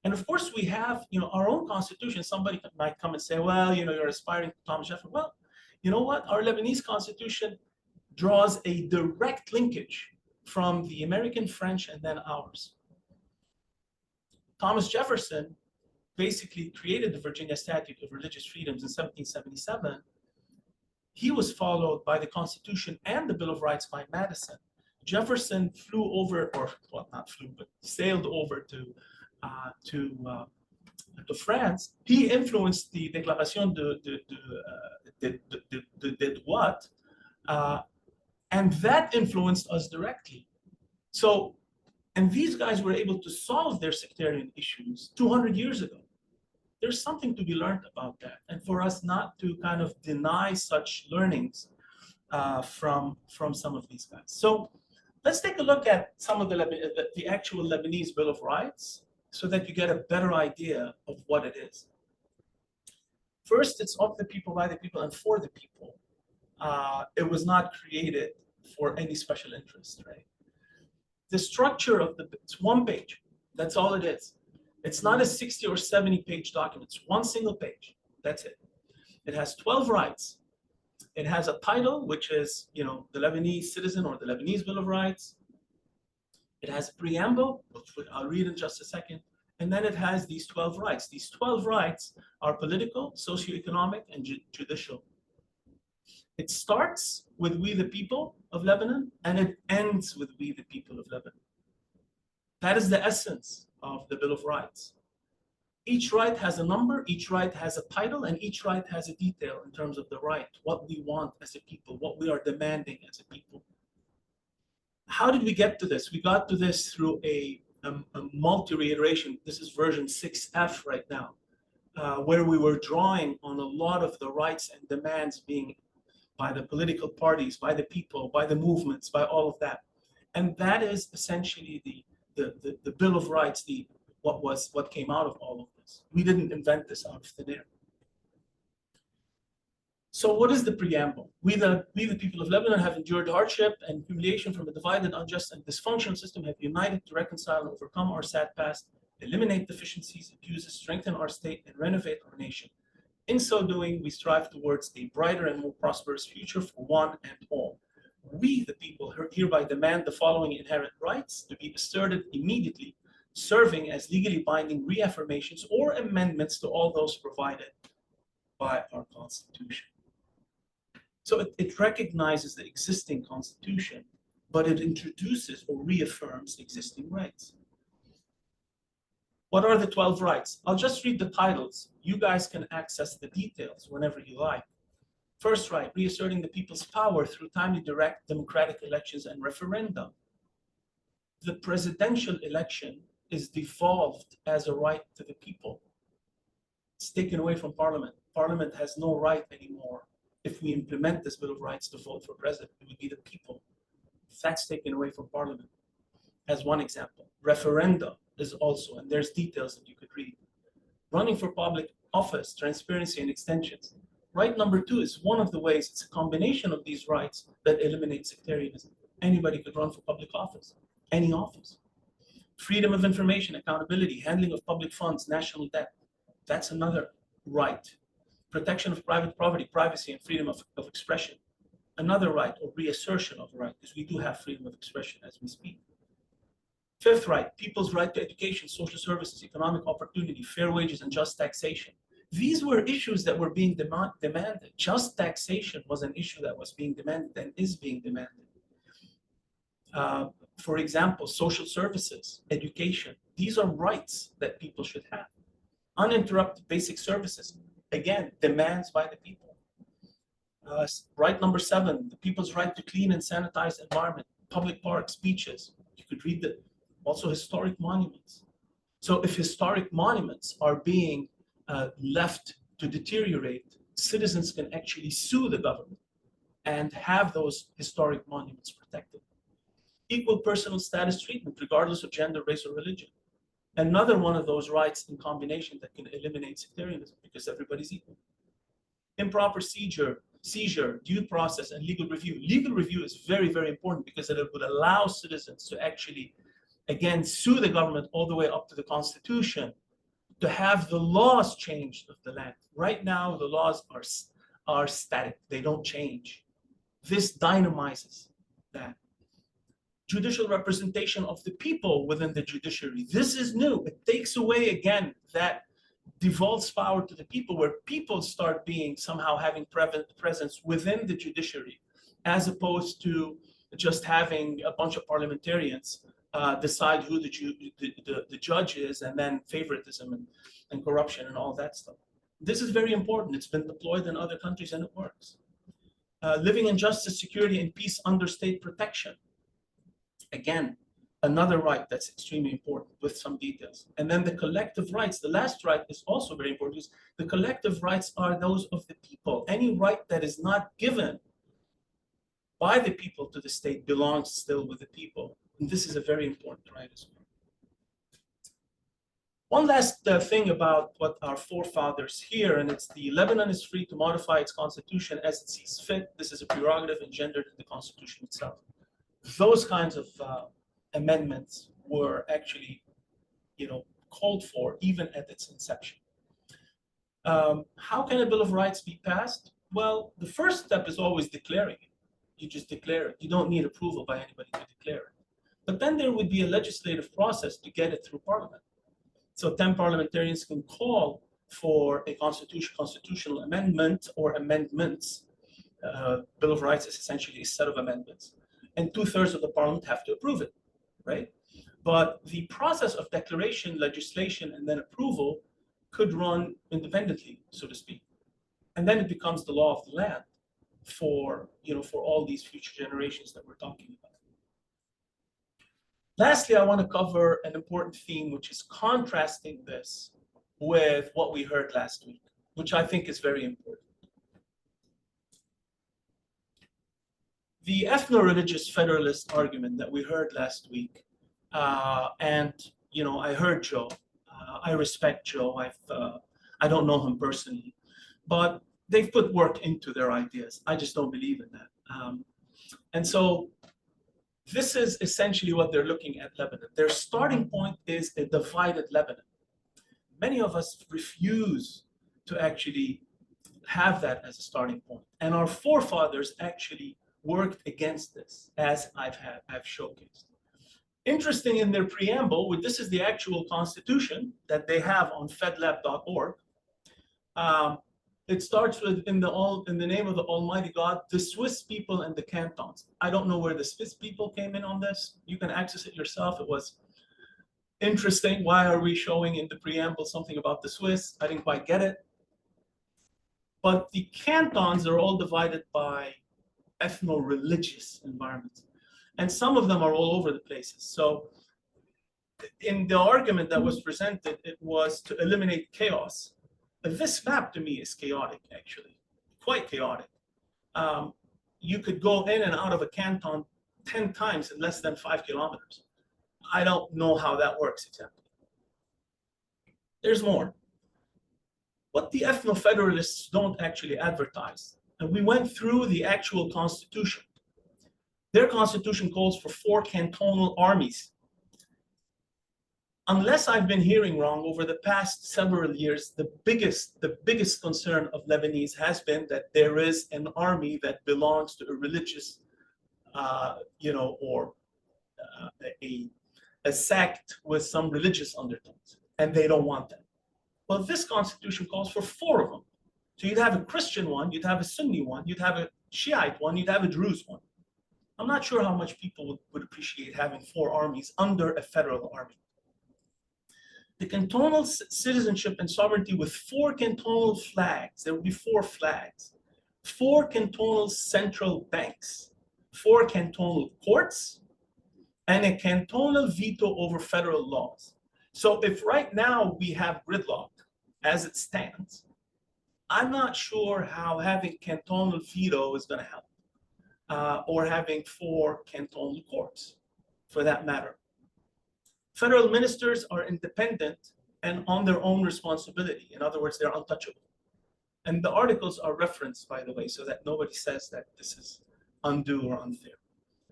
And of course, we have, our own constitution. Somebody might come and say, well, you're aspiring to Thomas Jefferson. Well, you know what? Our Lebanese constitution draws a direct linkage from the American, French, and then ours. Thomas Jefferson basically created the Virginia Statute of Religious Freedoms in 1777. He was followed by the Constitution and the Bill of Rights by Madison. Jefferson flew over, or well, not flew, but sailed over to France. He influenced the Déclaration de Droit, and that influenced us directly. So, and these guys were able to solve their sectarian issues 200 years ago. There's something to be learned about that, and for us not to kind of deny such learnings from some of these guys. So let's take a look at some of the actual Lebanese Bill of Rights so that you get a better idea of what it is. First, it's of the people, by the people, and for the people. It was not created for any special interest, right? The structure of it's one page. That's all it is. It's not a 60 or 70 page document. It's one single page. That's it. It has 12 rights. It has a title, which is, the Lebanese citizen or the Lebanese Bill of Rights. It has a preamble, which I'll read in just a second. And then it has these 12 rights. These 12 rights are political, socioeconomic, and judicial. It starts with we the people of Lebanon, and it ends with we the people of Lebanon. That is the essence of the Bill of Rights. Each right has a number, each right has a title, and each right has a detail in terms of the right, what we want as a people, what we are demanding as a people. How did we get to this? We got to this through a multi-reiteration. This is version 6F right now, where we were drawing on a lot of the rights and demands being by the political parties, by the people, by the movements, by all of that. And that is essentially the Bill of Rights, what came out of all of this. We didn't invent this out of thin air. So what is the preamble? We the people of Lebanon have endured hardship and humiliation from a divided, unjust, and dysfunctional system, have united to reconcile and overcome our sad past, eliminate deficiencies, abuses, strengthen our state, and renovate our nation. In so doing, we strive towards a brighter and more prosperous future for one and all. We, the people, hereby demand the following inherent rights to be asserted immediately, serving as legally binding reaffirmations or amendments to all those provided by our Constitution. So it recognizes the existing Constitution, but it introduces or reaffirms existing rights. What are the 12 rights? I'll just read the titles. You guys can access the details whenever you like. First right, reasserting the people's power through timely, direct, democratic elections and referenda. The presidential election is devolved as a right to the people. It's taken away from Parliament. Parliament has no right anymore. If we implement this Bill of Rights to vote for president, it would be the people. That's taken away from Parliament, as one example. Referenda is also, and there's details that you could read. Running for public office, transparency and extensions. Right number 2 is one of the ways, it's a combination of these rights that eliminates sectarianism. Anybody could run for public office, any office. Freedom of information, accountability, handling of public funds, national debt. That's another right. Protection of private property, privacy, and freedom of expression. Another right, or reassertion of a right, because we do have freedom of expression as we speak. Fifth right, people's right to education, social services, economic opportunity, fair wages, and just taxation. These were issues that were being demanded. Just taxation was an issue that was being demanded and is being demanded. For example, social services, education. These are rights that people should have. Uninterrupted basic services, again, demands by the people. Right number 7, the people's right to clean and sanitized environment, public parks, beaches. You could read that. Also historic monuments. So if historic monuments are being left to deteriorate, citizens can actually sue the government and have those historic monuments protected. Equal personal status treatment, regardless of gender, race, or religion. Another one of those rights in combination that can eliminate sectarianism because everybody's equal. Improper seizure, due process, and legal review. Legal review is very, very important because it would allow citizens to actually, again, sue the government all the way up to the Constitution to have the laws changed of the land. Right now, the laws are static. They don't change. This dynamizes that. Judicial representation of the people within the judiciary. This is new. It takes away, again, that devolves power to the people, where people start being somehow having presence within the judiciary, as opposed to just having a bunch of parliamentarians decide who the judge is, and then favoritism and corruption and all that stuff. This is very important. It's been deployed in other countries and it works. Living in justice, security, and peace under state protection. Again, another right that's extremely important with some details. And then the collective rights, the last right is also very important because the collective rights are those of the people. Any right that is not given by the people to the state belongs still with the people. And this is a very important right as well. One last thing about what our forefathers here, and it's the Lebanon is free to modify its constitution as it sees fit. This is a prerogative engendered in the constitution itself. Those kinds of amendments were actually, called for even at its inception. How can a Bill of Rights be passed? Well, the first step is always declaring it. You just declare it. You don't need approval by anybody to declare it. But then there would be a legislative process to get it through Parliament. So 10 parliamentarians can call for a constitutional amendment or amendments. Bill of Rights is essentially a set of amendments. And 2/3 of the Parliament have to approve it, right? But the process of declaration, legislation, and then approval could run independently, so to speak. And then it becomes the law of the land for all these future generations that we're talking about. Lastly, I want to cover an important theme, which is contrasting this with what we heard last week, which I think is very important. The ethno-religious federalist argument that we heard last week, and I heard Joe. I respect Joe. I don't know him personally, but they've put work into their ideas. I just don't believe in that. And so this is essentially what they're looking at Lebanon. Their starting point is a divided Lebanon. Many of us refuse to actually have that as a starting point. And our forefathers actually worked against this, as I've showcased. Interesting, in their preamble, this is the actual constitution that they have on fedlab.org. It starts with, in the name of the Almighty God, the Swiss people and the cantons. I don't know where the Swiss people came in on this. You can access it yourself. It was interesting. Why are we showing in the preamble something about the Swiss? I didn't quite get it. But the cantons are all divided by ethno-religious environments. And some of them are all over the places. So in the argument that was presented, it was to eliminate chaos. This map to me is chaotic, actually, quite chaotic. You could go in and out of a canton 10 times in less than 5 kilometers. I don't know how that works exactly. There's more. What the ethno-federalists don't actually advertise, and we went through the actual constitution. Their constitution calls for 4 cantonal armies. Unless I've been hearing wrong, over the past several years, the biggest concern of Lebanese has been that there is an army that belongs to a religious, or a sect with some religious undertones, and they don't want that. Well, this constitution calls for 4 of them. So you'd have a Christian one, you'd have a Sunni one, you'd have a Shiite one, you'd have a Druze one. I'm not sure how much people would appreciate having 4 armies under a federal army. The cantonal citizenship and sovereignty with 4 cantonal flags. There will be 4 flags, 4 cantonal central banks, 4 cantonal courts, and a cantonal veto over federal laws. So if right now we have gridlock as it stands, I'm not sure how having cantonal veto is going to help, or having 4 cantonal courts, for that matter. Federal ministers are independent and on their own responsibility. In other words, they're untouchable. And the articles are referenced, by the way, so that nobody says that this is undue or unfair.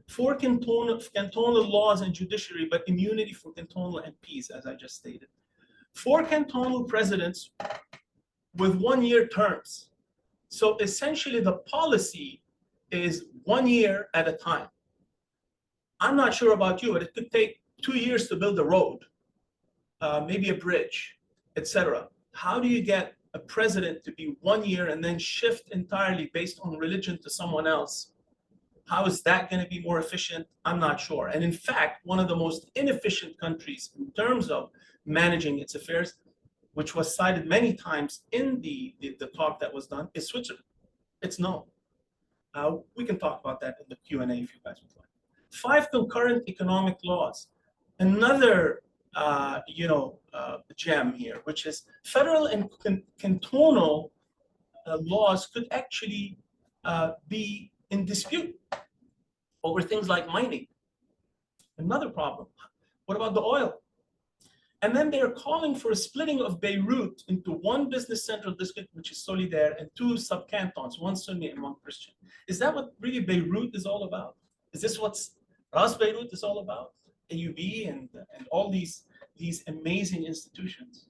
4 cantonal laws and judiciary, but immunity for cantonal MPs, as I just stated. 4 cantonal presidents with 1-year terms. So essentially the policy is 1 year at a time. I'm not sure about you, but it could take 2 years to build a road, maybe a bridge, etc. How do you get a president to be 1 year and then shift entirely based on religion to someone else? How is that going to be more efficient? I'm not sure. And in fact, one of the most inefficient countries in terms of managing its affairs, which was cited many times in the talk that was done, is Switzerland. It's known. We can talk about that in the Q&A if you guys would like. 5 concurrent economic laws. Another gem here, which is federal and cantonal laws could actually be in dispute over things like mining. Another problem. What about the oil? And then they're calling for a splitting of Beirut into 1 business central district, which is Solidaire, and 2 sub-cantons, 1 Sunni and 1 Christian. Is that what really Beirut is all about? Is this what Ras Beirut is all about? AUB and all these amazing institutions.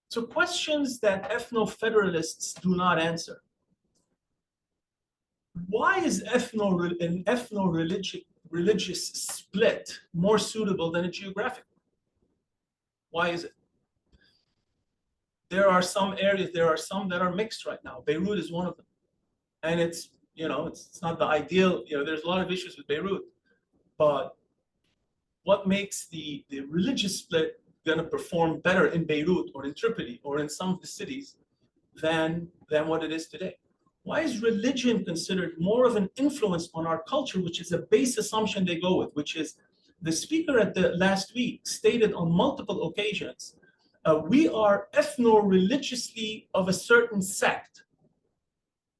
So questions that ethno-federalists do not answer. Why is an ethno-religious split more suitable than a geographic? Why is it? There are some areas, there are some that are mixed right now. Beirut is one of them. And it's not the ideal, there's a lot of issues with Beirut. But what makes the religious split going to perform better in Beirut or in Tripoli or in some of the cities than what it is today? Why is religion considered more of an influence on our culture, which is a base assumption they go with, which is the speaker at the last week stated on multiple occasions, we are ethno-religiously of a certain sect.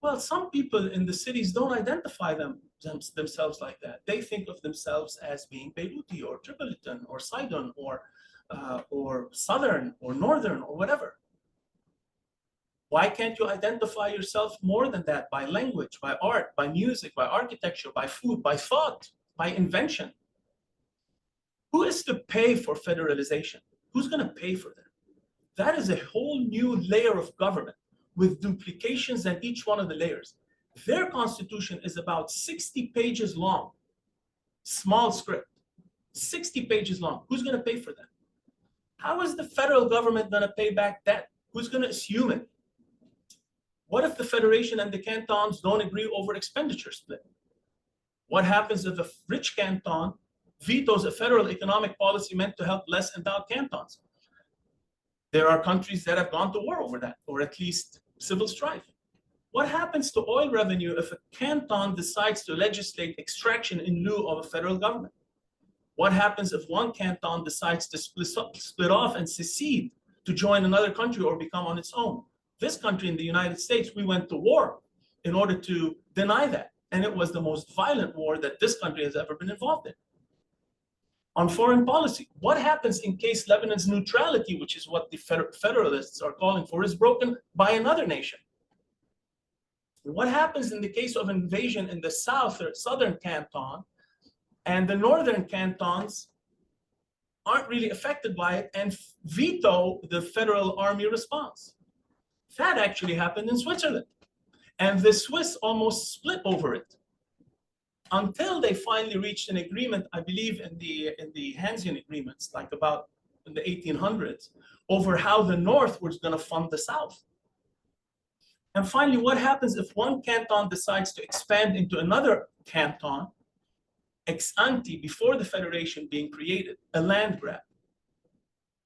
Well, some people in the cities don't identify themselves like that. They think of themselves as being Beiruti or Tripolitan or Sidon or Southern or Northern or whatever. Why can't you identify yourself more than that by language, by art, by music, by architecture, by food, by thought, by invention? Who is to pay for federalization? Who's going to pay for that? That is a whole new layer of government with duplications in each one of the layers. Their constitution is about 60 pages long, small script, 60 pages long. Who's going to pay for that? How is the federal government going to pay back debt? Who's going to assume it? What if the federation and the cantons don't agree over expenditure split? What happens if a rich canton vetoes a federal economic policy meant to help less endowed cantons? There are countries that have gone to war over that, or at least civil strife. What happens to oil revenue if a canton decides to legislate extraction in lieu of a federal government? What happens if one canton decides to split off and secede to join another country or become on its own? This country in the United States, we went to war in order to deny that. And it was the most violent war that this country has ever been involved in. On foreign policy, what happens in case Lebanon's neutrality, which is what the federalists are calling for, is broken by another nation? What happens in the case of invasion in the south or southern canton, and the northern cantons aren't really affected by it and veto the federal army response? That actually happened in Switzerland. And the Swiss almost split over it until they finally reached an agreement, I believe in the Hansian agreements, like about in the 1800s, over how the North was going to fund the South. And finally, what happens if one canton decides to expand into another canton, ex ante, before the federation being created, a land grab?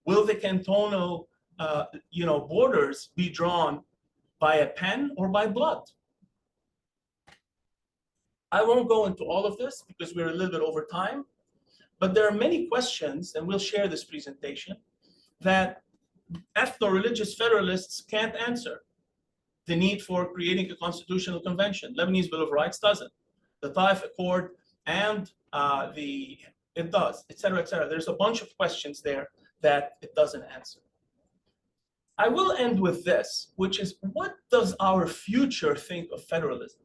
Will the cantonal borders be drawn by a pen or by blood? I won't go into all of this because we're a little bit over time, but there are many questions, and we'll share this presentation, that ethno-religious federalists can't answer. The need for creating a constitutional convention. Lebanese Bill of Rights doesn't. The Taif Accord and it does, et cetera, et cetera. There's a bunch of questions there that it doesn't answer. I will end with this, which is, what does our future think of federalism?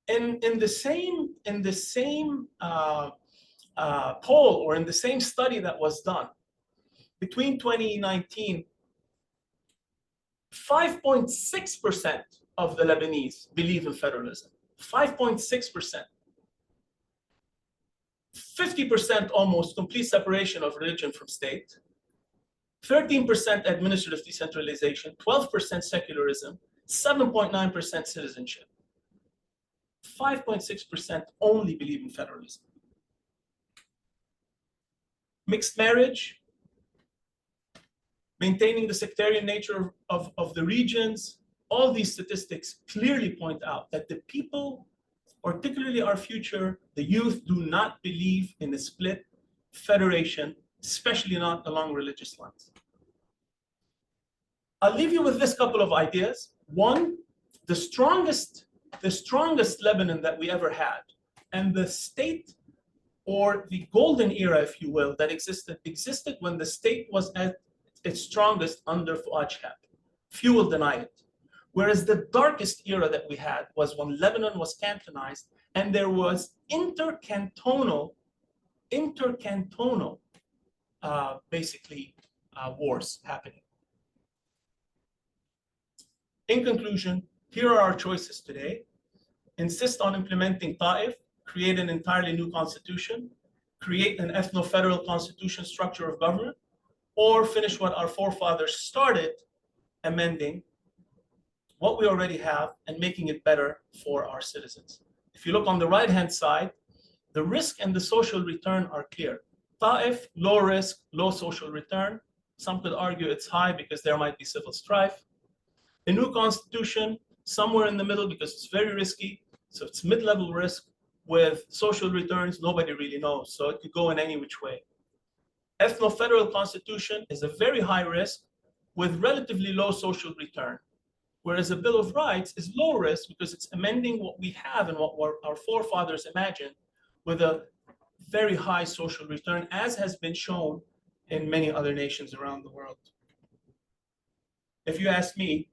In the same poll, or in the same study that was done between 2019, 5.6% of the Lebanese believe in federalism. 5.6%. 50% almost complete separation of religion from state. 13% administrative decentralization. 12% secularism. 7.9% citizenship. 5.6% only believe in federalism. Mixed marriage, maintaining the sectarian nature of the regions, all these statistics clearly point out that the people, particularly our future, the youth, do not believe in a split federation, especially not along religious lines. I'll leave you with this couple of ideas. One, the strongest Lebanon that we ever had, and the state, or the golden era, if you will, that existed when the state was at its strongest under Fuad Shihab. Few will deny it. Whereas the darkest era that we had was when Lebanon was cantonized and there was intercantonal wars happening. In conclusion, here are our choices today. Insist on implementing Taif, create an entirely new constitution, create an ethno-federal constitution structure of government, or finish what our forefathers started, amending what we already have and making it better for our citizens. If you look on the right-hand side, the risk and the social return are clear. Taif, low risk, low social return. Some could argue it's high because there might be civil strife. A new constitution, somewhere in the middle because it's very risky. So it's mid-level risk with social returns, nobody really knows. So it could go in any which way. Ethno-federal constitution is a very high risk with relatively low social return. Whereas a Bill of Rights is low risk because it's amending what we have and what our forefathers imagined with a very high social return, as has been shown in many other nations around the world. If you ask me,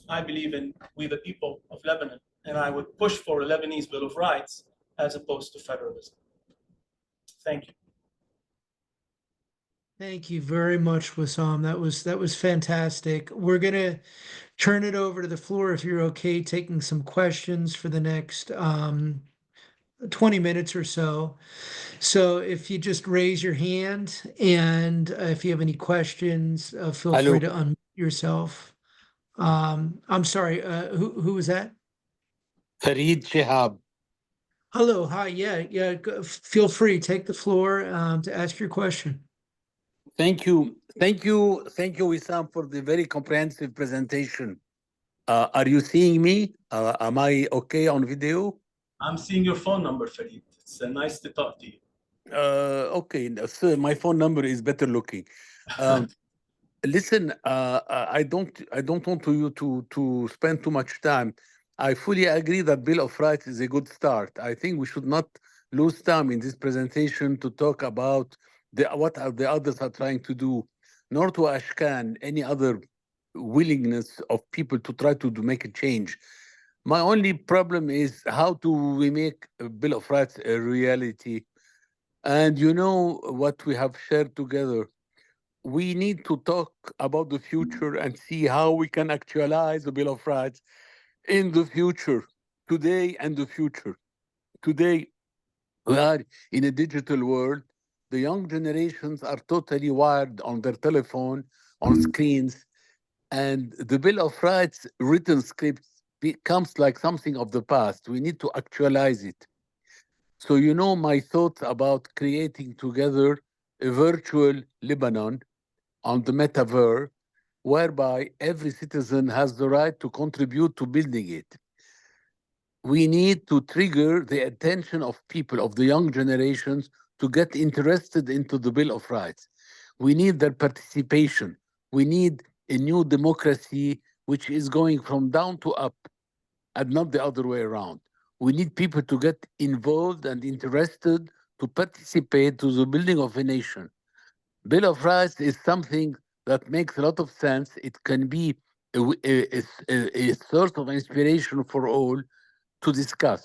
I believe in we the people of Lebanon, and I would push for a Lebanese Bill of Rights as opposed to federalism. Thank you. Thank you very much, Wissam. That was fantastic. We're gonna turn it over to the floor if you're okay taking some questions for the next 20 minutes or so. So if you just raise your hand, and if you have any questions, feel free to unmute yourself. I'm sorry, who was that? Fareed Shihab. Hello, hi, yeah, feel free, take the floor to ask your question. Thank you, Wissam, for the very comprehensive presentation. Are you seeing me? Am I okay on video? I'm seeing your phone number, Fareed. It's nice to talk to you. Okay, so my phone number is better looking. Listen, I don't want you to spend too much time. I fully agree that Bill of Rights is a good start. I think we should not lose time in this presentation to talk about what the others are trying to do, nor to ashcan any other willingness of people to try to make a change. My only problem is, how do we make a Bill of Rights a reality? And you know what we have shared together. We need to talk about the future and see how we can actualize the Bill of Rights in the future, today and the future. Today, we are in a digital world. The young generations are totally wired on their telephone, on screens, and the Bill of Rights written scripts becomes like something of the past. We need to actualize it. So, you know, my thoughts about creating together a virtual Lebanon on the metaverse, whereby every citizen has the right to contribute to building it. We need to trigger the attention of people, of the young generations, to get interested into the Bill of Rights. We need their participation. We need a new democracy which is going from down to up and not the other way around. We need people to get involved and interested to participate to the building of a nation. Bill of Rights is something that makes a lot of sense. It can be a source of inspiration for all to discuss.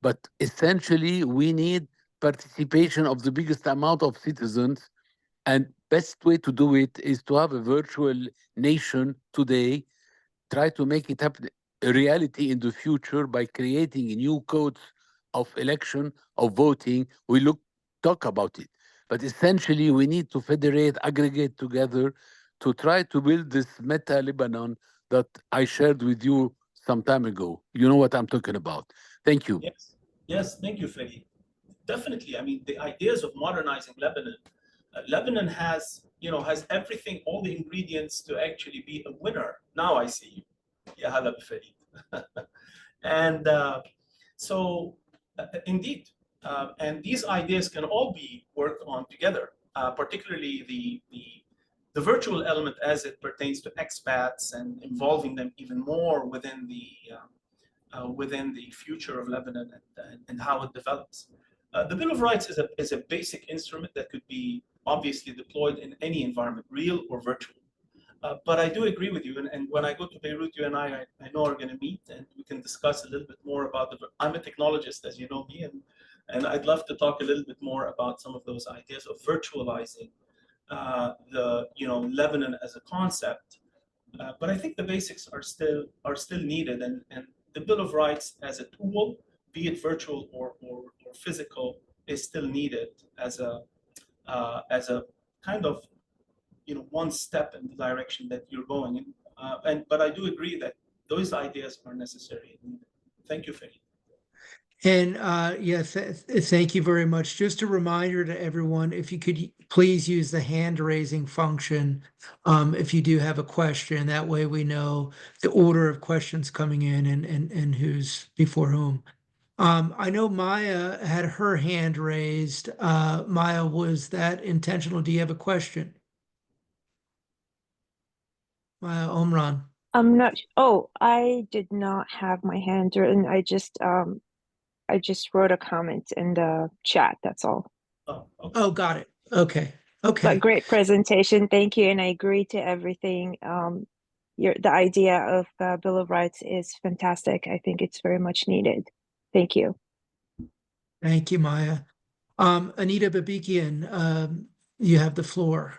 But essentially, we need participation of the biggest amount of citizens. And best way to do it is to have a virtual nation today, try to make it happen a reality in the future by creating new codes of election, of voting. We talk about it. But essentially, we need to federate, aggregate together to try to build this meta Lebanon that I shared with you some time ago. You know what I'm talking about. Thank you. Yes, yes, thank you, Freddy. Definitely. I mean, the ideas of modernizing Lebanon. Lebanon has, has everything, all the ingredients to actually be a winner. Now I see you. Ya hala b'Freddy. And so, indeed, and these ideas can all be worked on together, particularly the virtual element as it pertains to expats and involving them even more within the future of Lebanon and how it develops. The Bill of Rights is a basic instrument that could be obviously deployed in any environment, real or virtual. But I do agree with you, and when I go to Beirut, you and I know are going to meet, and we can discuss a little bit more about I'm a technologist, as you know me, and I'd love to talk a little bit more about some of those ideas of virtualizing Lebanon as a concept. But I think the basics are still needed, and the Bill of Rights as a tool, be it virtual or physical, is still needed as a kind of one step in the direction that you're going in. But I do agree that those ideas are necessary. Thank you, Fahim. And thank you very much. Just a reminder to everyone, if you could please use the hand raising function if you do have a question. That way we know the order of questions coming in and who's before whom. I know Maya had her hand raised. Maya, was that intentional? Do you have a question? Maya Omran. I'm not. Oh, I did not have my hand written. I just wrote a comment in the chat. That's all. Oh, okay. Oh, got it. Okay. Okay. But great presentation. Thank you. And I agree to everything. The idea of Bill of Rights is fantastic. I think it's very much needed. Thank you. Thank you, Maya. Anita Babikian, you have the floor.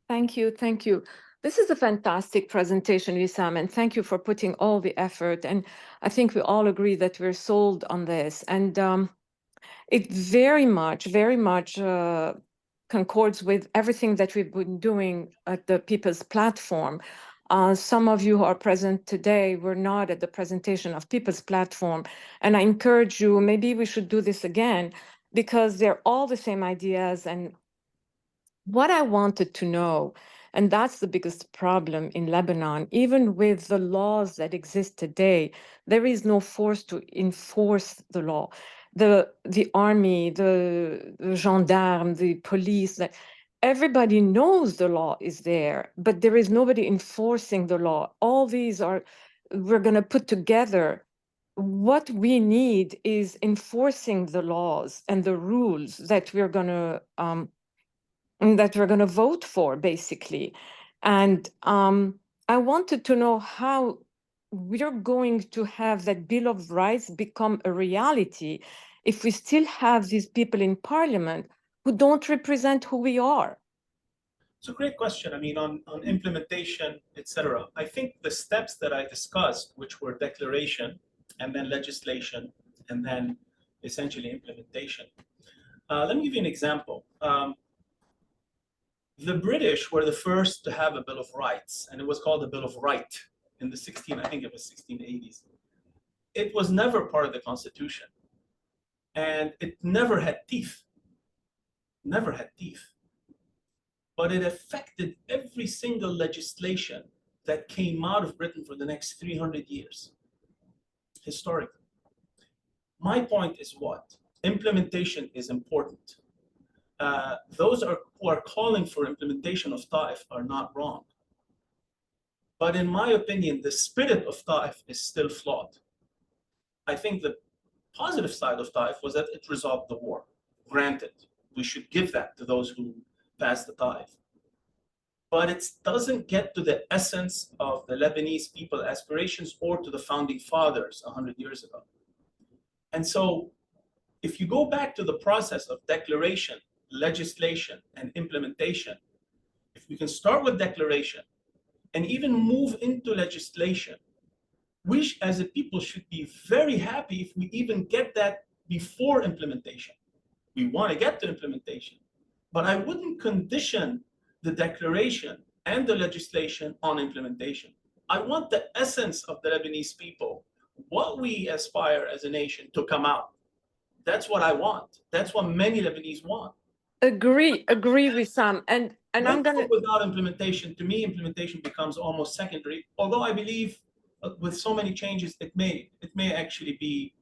Thank you. Thank you. This is a fantastic presentation, Wissam, and thank you for putting all the effort. And I think we all agree that we're sold on this. And it very much concords with everything that we've been doing at the People's Platform. Some of you who are present today were not at the presentation of People's Platform. And I encourage you, maybe we should do this again, because they're all the same ideas. And what I wanted to know, and that's the biggest problem in Lebanon, even with the laws that exist today, there is no force to enforce the law. The army, the gendarme, the police, everybody knows the law is there, but there is nobody enforcing the law. All these we're going to put together. What we need is enforcing the laws and the rules that we're going to vote for, basically. And I wanted to know how we're going to have that Bill of Rights become a reality if we still have these people in parliament who don't represent who we are. It's a great question. I mean, on implementation, etc. I think the steps that I discussed, which were declaration and then legislation and then essentially implementation. Let me give you an example. The British were the first to have a Bill of Rights, and it was called the Bill of Right in the I think it was 1680s. it was never part of the Constitution. And it never had teeth. Never had teeth. But it affected every single legislation that came out of Britain for the next 300 years, historically. My point is what? Implementation is important. Those who are calling for implementation of Taif are not wrong. But in my opinion, the spirit of Taif is still flawed. I think the positive side of Taif was that it resolved the war. Granted, we should give that to those who passed the Taif. But it doesn't get to the essence of the Lebanese people aspirations or to the founding fathers 100 years ago. And so if you go back to the process of declaration, legislation, and implementation, if we can start with declaration and even move into legislation, we as a people should be very happy if we even get that before implementation. We want to get to implementation, but I wouldn't condition the declaration and the legislation on implementation. I want the essence of the Lebanese people, what we aspire as a nation, to come out. That's what I want. That's what many Lebanese want. Agree with Sam. And I'm gonna, without implementation, to me, implementation becomes almost secondary. Although I believe with so many changes, it may actually be,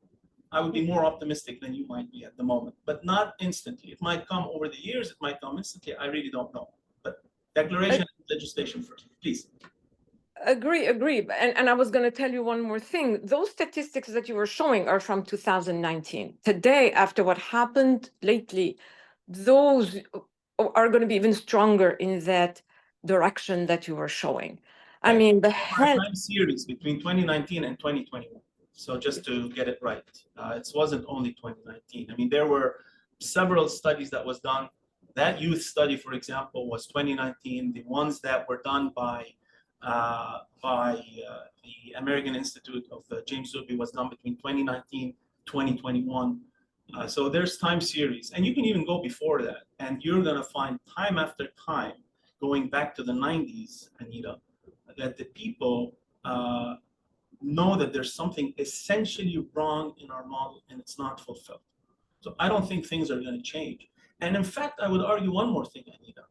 I would be more optimistic than you might be at the moment, but not instantly. It might come over the years, it might come instantly. I really don't know. But declaration and legislation first, please. Agree. And I was going to tell you one more thing. Those statistics that you were showing are from 2019. Today, after what happened lately, those are going to be even stronger in that direction that you were showing. I mean, the time series between 2019 and 2021. So just to get it right, it wasn't only 2019. I mean, there were several studies that was done. That youth study, for example, was 2019. The ones that were done by the American Institute of James Zuby was done between 2019 2021. So there's time series, and you can even go before that, and you're going to find time after time, going back to the 90s, Anita, that the people know that there's something essentially wrong in our model and it's not fulfilled. So I don't think things are going to change. And in fact, I would argue one more thing, Anita.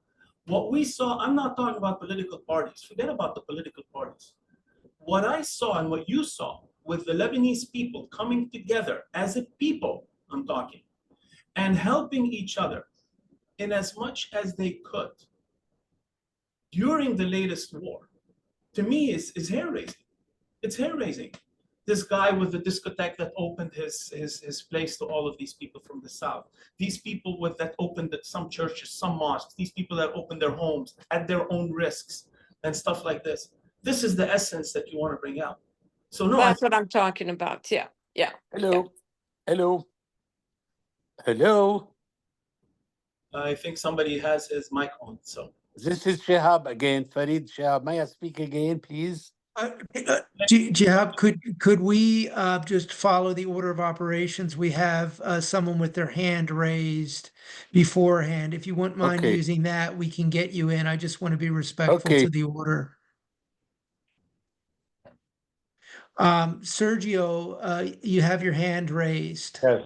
What we saw, I'm not talking about political parties. Forget about the political parties. What I saw and what you saw with the Lebanese people coming together as a people, I'm talking, and helping each other in as much as they could during the latest war, to me is hair-raising. It's hair-raising. This guy with the discotheque that opened his place to all of these people from the South. These people that opened some churches, some mosques. These people that opened their homes at their own risks and stuff like this. This is the essence that you want to bring out. So no, that's what I'm talking about. Yeah. Hello. I think somebody has his mic on. So this is Shihab again. Farid Shihab. May I speak again, please? Jihab, could we just follow the order of operations? We have someone with their hand raised beforehand. If you wouldn't mind using that, we can get you in. I just want to be respectful to the order. Sergio, you have your hand raised. Yes.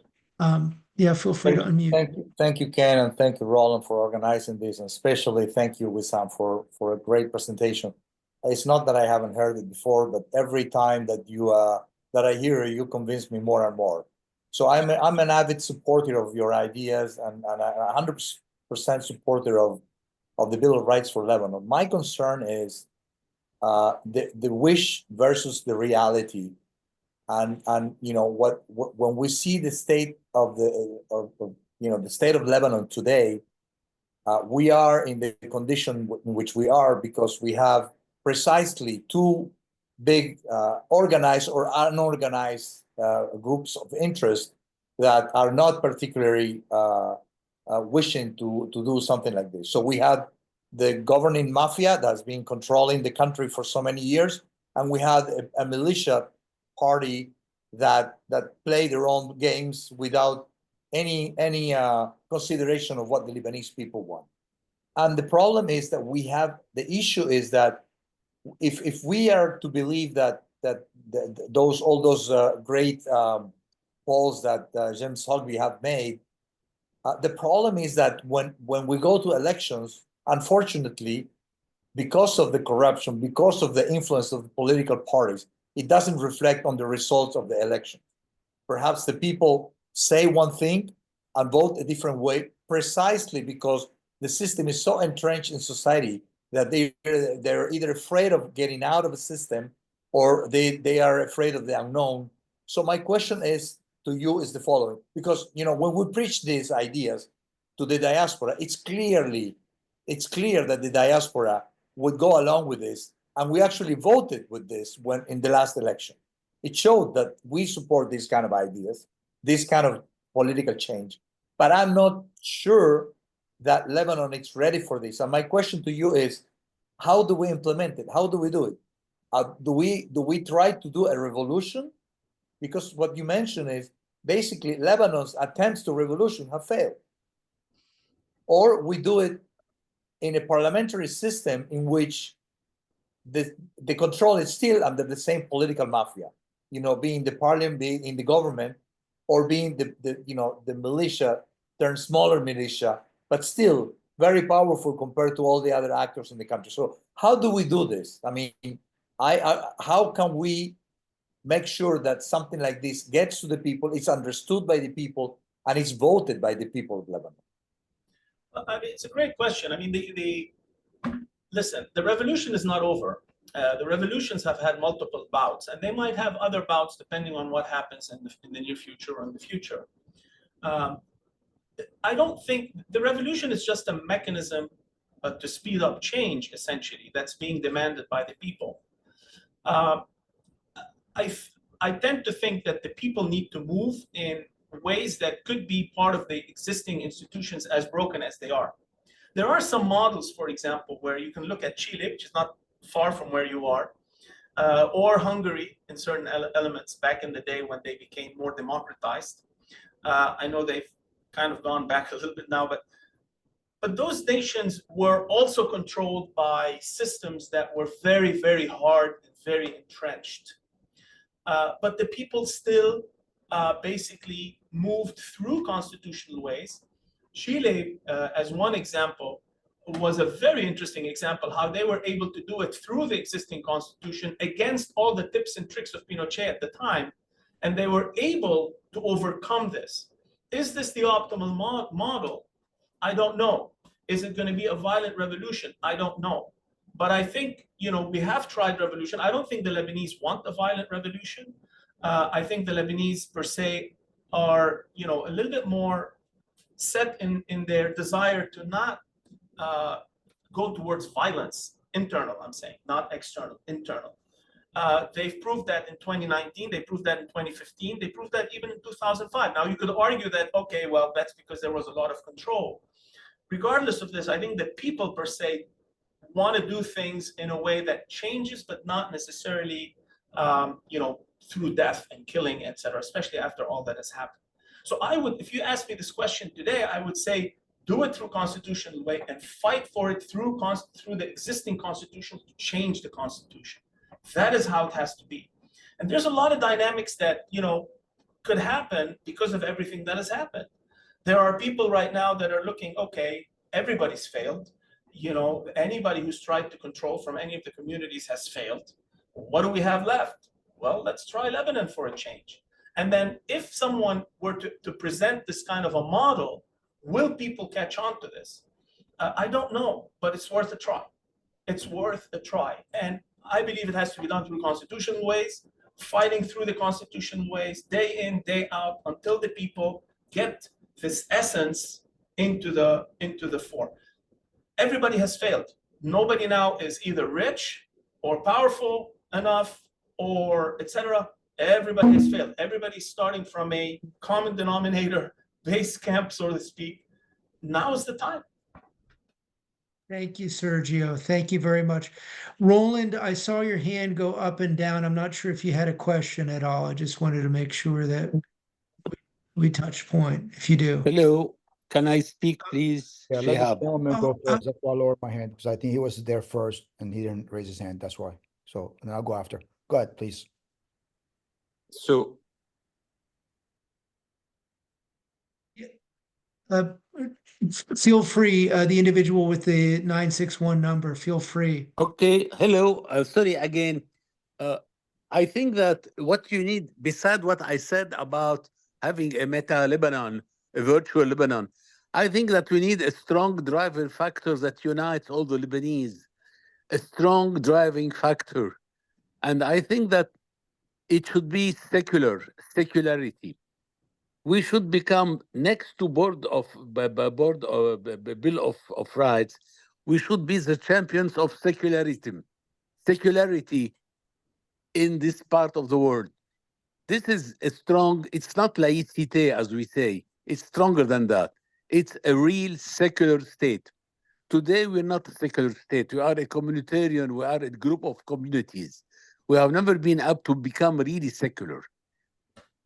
Yeah, feel free to unmute. Thank you, Ken, and thank you, Roland, for organizing this, and especially thank you, Wissam, for a great presentation. It's not that I haven't heard it before, but every time that that I hear you convince me more and more. So I'm an avid supporter of your ideas and 100% supporter of the Bill of Rights for Lebanon. My concern is the wish versus the reality, and when we see the state of the state of Lebanon today, we are in the condition in which we are because we have precisely two big organized or unorganized groups of interest that are not particularly wishing to do something like this. So we had the governing mafia that's been controlling the country for so many years, and we had a militia party that play their own games without any consideration of what the Lebanese people want. And the problem is that the issue is that if we are to believe that all those great polls that James Hogby have made. The problem is that when we go to elections, unfortunately, because of the corruption, because of the influence of the political parties, it doesn't reflect on the results of the election. Perhaps the people say one thing and vote a different way, precisely because the system is so entrenched in society that they're either afraid of getting out of the system or they are afraid of the unknown. So my question is to you is the following, because when we preach these ideas to the diaspora, it's clear that the diaspora would go along with this, and we actually voted with this when in the last election. It showed that we support these kind of ideas, this kind of political change, but I'm not sure that Lebanon is ready for this. And my question to you is, how do we implement it? How do we do it? Do we try to do a revolution? Because what you mentioned is basically Lebanon's attempts to revolution have failed. Or we do it in a parliamentary system in which the control is still under the same political mafia, being the parliament, being in the government, or being the militia turned smaller militia, but still very powerful compared to all the other actors in the country. So how do we do this? I mean, how can we make sure that something like this gets to the people, it's understood by the people, and it's voted by the people of Lebanon? I mean, it's a great question. I mean, listen, the revolution is not over. The revolutions have had multiple bouts, and they might have other bouts depending on what happens in the near future or in the future. I don't think the revolution is just a mechanism to speed up change, essentially, that's being demanded by the people. I tend to think that the people need to move in ways that could be part of the existing institutions, as broken as they are. There are some models, for example, where you can look at Chile, which is not far from where you are, or Hungary in certain elements back in the day when they became more democratized. I know they've kind of gone back a little bit now, but those nations were also controlled by systems that were very, very hard and very entrenched. But the people still basically moved through constitutional ways. Chile, as one example, was a very interesting example how they were able to do it through the existing constitution against all the tips and tricks of Pinochet at the time. And they were able to overcome this. Is this the optimal model? I don't know. Is it going to be a violent revolution? I don't know. But I think, we have tried revolution. I don't think the Lebanese want a violent revolution. I think the Lebanese per se are, a little bit more set in their desire to not go towards violence, internal, I'm saying, not external, internal. They've proved that in 2019, they proved that in 2015, they proved that even in 2005. Now you could argue that, okay, well, that's because there was a lot of control. Regardless of this, I think that people per se want to do things in a way that changes, but not necessarily, through death and killing, etc., especially after all that has happened. So I would, if you ask me this question today, I would say, do it through constitutional way and fight for it through the existing constitution to change the constitution. That is how it has to be. And there's a lot of dynamics that, could happen because of everything that has happened. There are people right now that are looking, okay, everybody's failed. Anybody who's tried to control from any of the communities has failed. What do we have left? Well, let's try Lebanon for a change. And then if someone were to present this kind of a model, will people catch on to this? I don't know, but it's worth a try. It's worth a try. And I believe it has to be done through constitutional ways, fighting through the constitutional ways, day in, day out, until the people get this essence into the form. Everybody has failed. Nobody now is either rich or powerful enough or etc. Everybody has failed. Everybody's starting from a common denominator base camp, so to speak. Now is the time. Thank you, Sergio. Thank you very much. Roland, I saw your hand go up and down. I'm not sure if you had a question at all. I just wanted to make sure that we touch point, if you do. Hello, can I speak, please? Yeah, let Shihab. the gentleman go first. That's why I lowered my hand, because I think he was there first and he didn't raise his hand. That's why. So, and I'll go after. Go ahead, please. So Uh, feel free, the individual with the 961 number, feel free. okay, hello. Sorry again. I think that what you need, beside what I said about having a meta Lebanon, a virtual Lebanon, I think that we need a strong driver factor that unites all the Lebanese, a strong driving factor. And I think that it should be secularity. We should become next to Bill of Rights. We should be the champions of secularity in this part of the world. This is a strong, it's not laïcité as we say, it's stronger than that. It's a real secular state. Today, we're not a secular state. We are a communitarian, we are a group of communities. We have never been able to become really secular.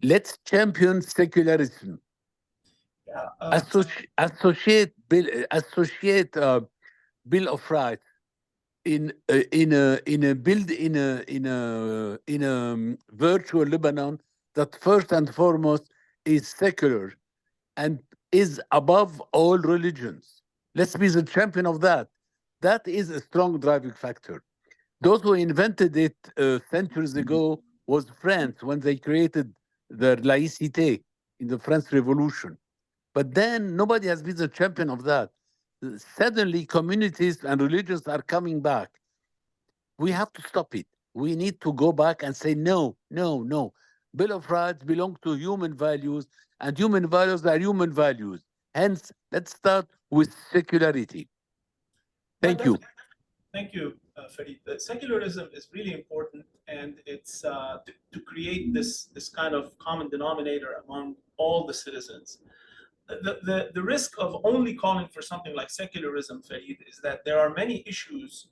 Let's champion secularism. Yeah, Associate Bill of Rights in a virtual Lebanon that first and foremost is secular and is above all religions. Let's be the champion of that. That is a strong driving factor. Those who invented it centuries ago was France when they created the laïcité in the French Revolution. But then nobody has been the champion of that. Suddenly, communities and religions are coming back. We have to stop it. We need to go back and say, no, no, no. Bill of Rights belong to human values, and human values are human values. Hence, let's start with secularity. Thank you. Thank you, Farid. Secularism is really important, and it's to create this kind of common denominator among all the citizens. The risk of only calling for something like secularism, Farid, is that there are many issues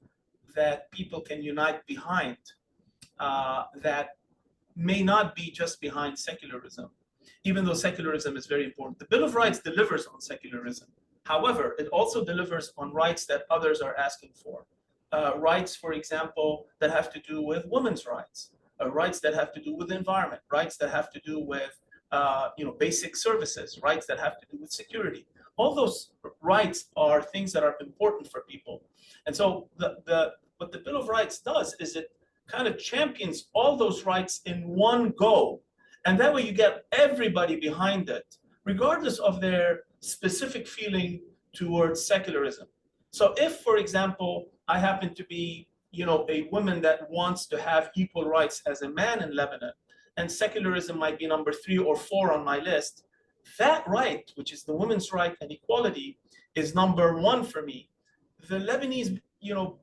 that people can unite behind that may not be just behind secularism, even though secularism is very important. The Bill of Rights delivers on secularism. However, it also delivers on rights that others are asking for. Rights, for example, that have to do with women's rights, rights that have to do with the environment, rights that have to do with basic services, rights that have to do with security. All those rights are things that are important for people. And so what the Bill of Rights does is it kind of champions all those rights in one go. And that way you get everybody behind it, regardless of their specific feeling towards secularism. So if, for example, I happen to be, a woman that wants to have equal rights as a man in Lebanon, and secularism might be number 3 or 4 on my list, that right, which is the women's right and equality, is number 1 for me. The Lebanese,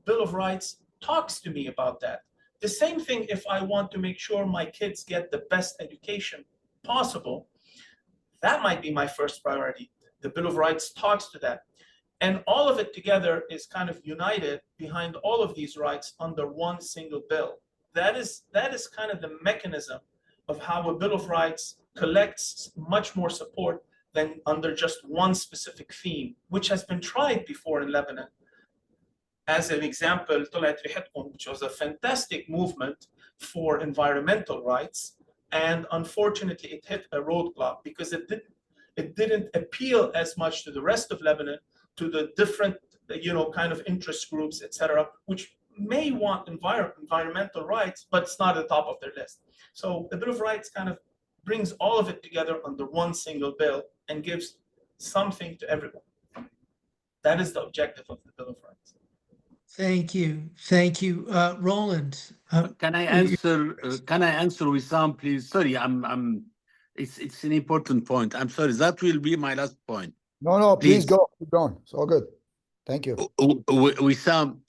Bill of Rights talks to me about that. The same thing if I want to make sure my kids get the best education possible, that might be my first priority. The Bill of Rights talks to that. And all of it together is kind of united behind all of these rights under one single bill. That is kind of the mechanism of how a Bill of Rights collects much more support than under just one specific theme, which has been tried before in Lebanon. As an example, which was a fantastic movement for environmental rights, and unfortunately it hit a roadblock because it didn't appeal as much to the rest of Lebanon, to the different kind of interest groups, etc., which may want environmental rights, but it's not at the top of their list. So the Bill of Rights kind of brings all of it together under one single bill and gives something to everyone. That is the objective of the Bill of Rights. Thank you. Roland. Can I answer? Wissam, please? Sorry, it's an important point. I'm sorry. That will be my last point. No, please go. Keep going. It's all good. Thank you. Wissam,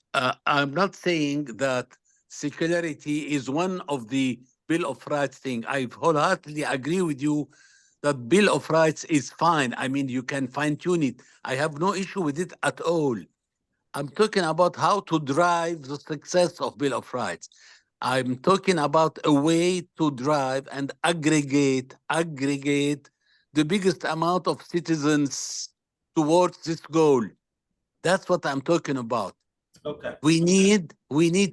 I'm not saying that secularity is one of the Bill of Rights thing. I wholeheartedly agree with you that Bill of Rights is fine. I mean, you can fine tune it. I have no issue with it at all. I'm talking about how to drive the success of Bill of Rights. I'm talking about a way to drive and aggregate the biggest amount of citizens towards this goal. That's what I'm talking about. Okay. We need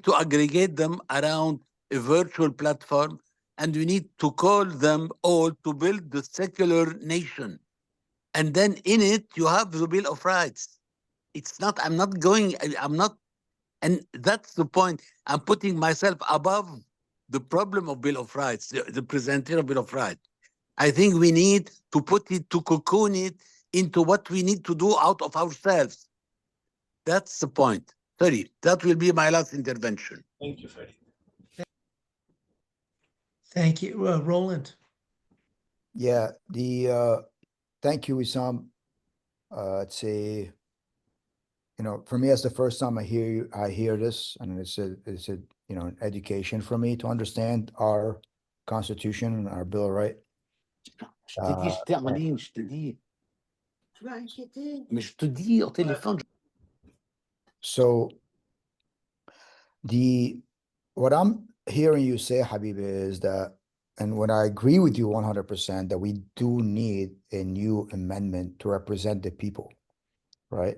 to aggregate them around a virtual platform and we need to call them all to build the secular nation. And then in it, you have the Bill of Rights. It's not, I'm not, and that's the point. I'm putting myself above the problem of Bill of Rights, the presentation of Bill of Rights. I think we need to put it, to cocoon it into what we need to do out of ourselves. That's the point. Sorry, that will be my last intervention. Thank you, Freddie. Thank you, Roland. Yeah, thank you, Wissam. It's a, for me, it's the first time I hear this, and it's a an education for me to understand our Constitution and our Bill of Rights. So what I'm hearing you say, Habibi, is that, and when I agree with you 100%, that we do need a new amendment to represent the people, right?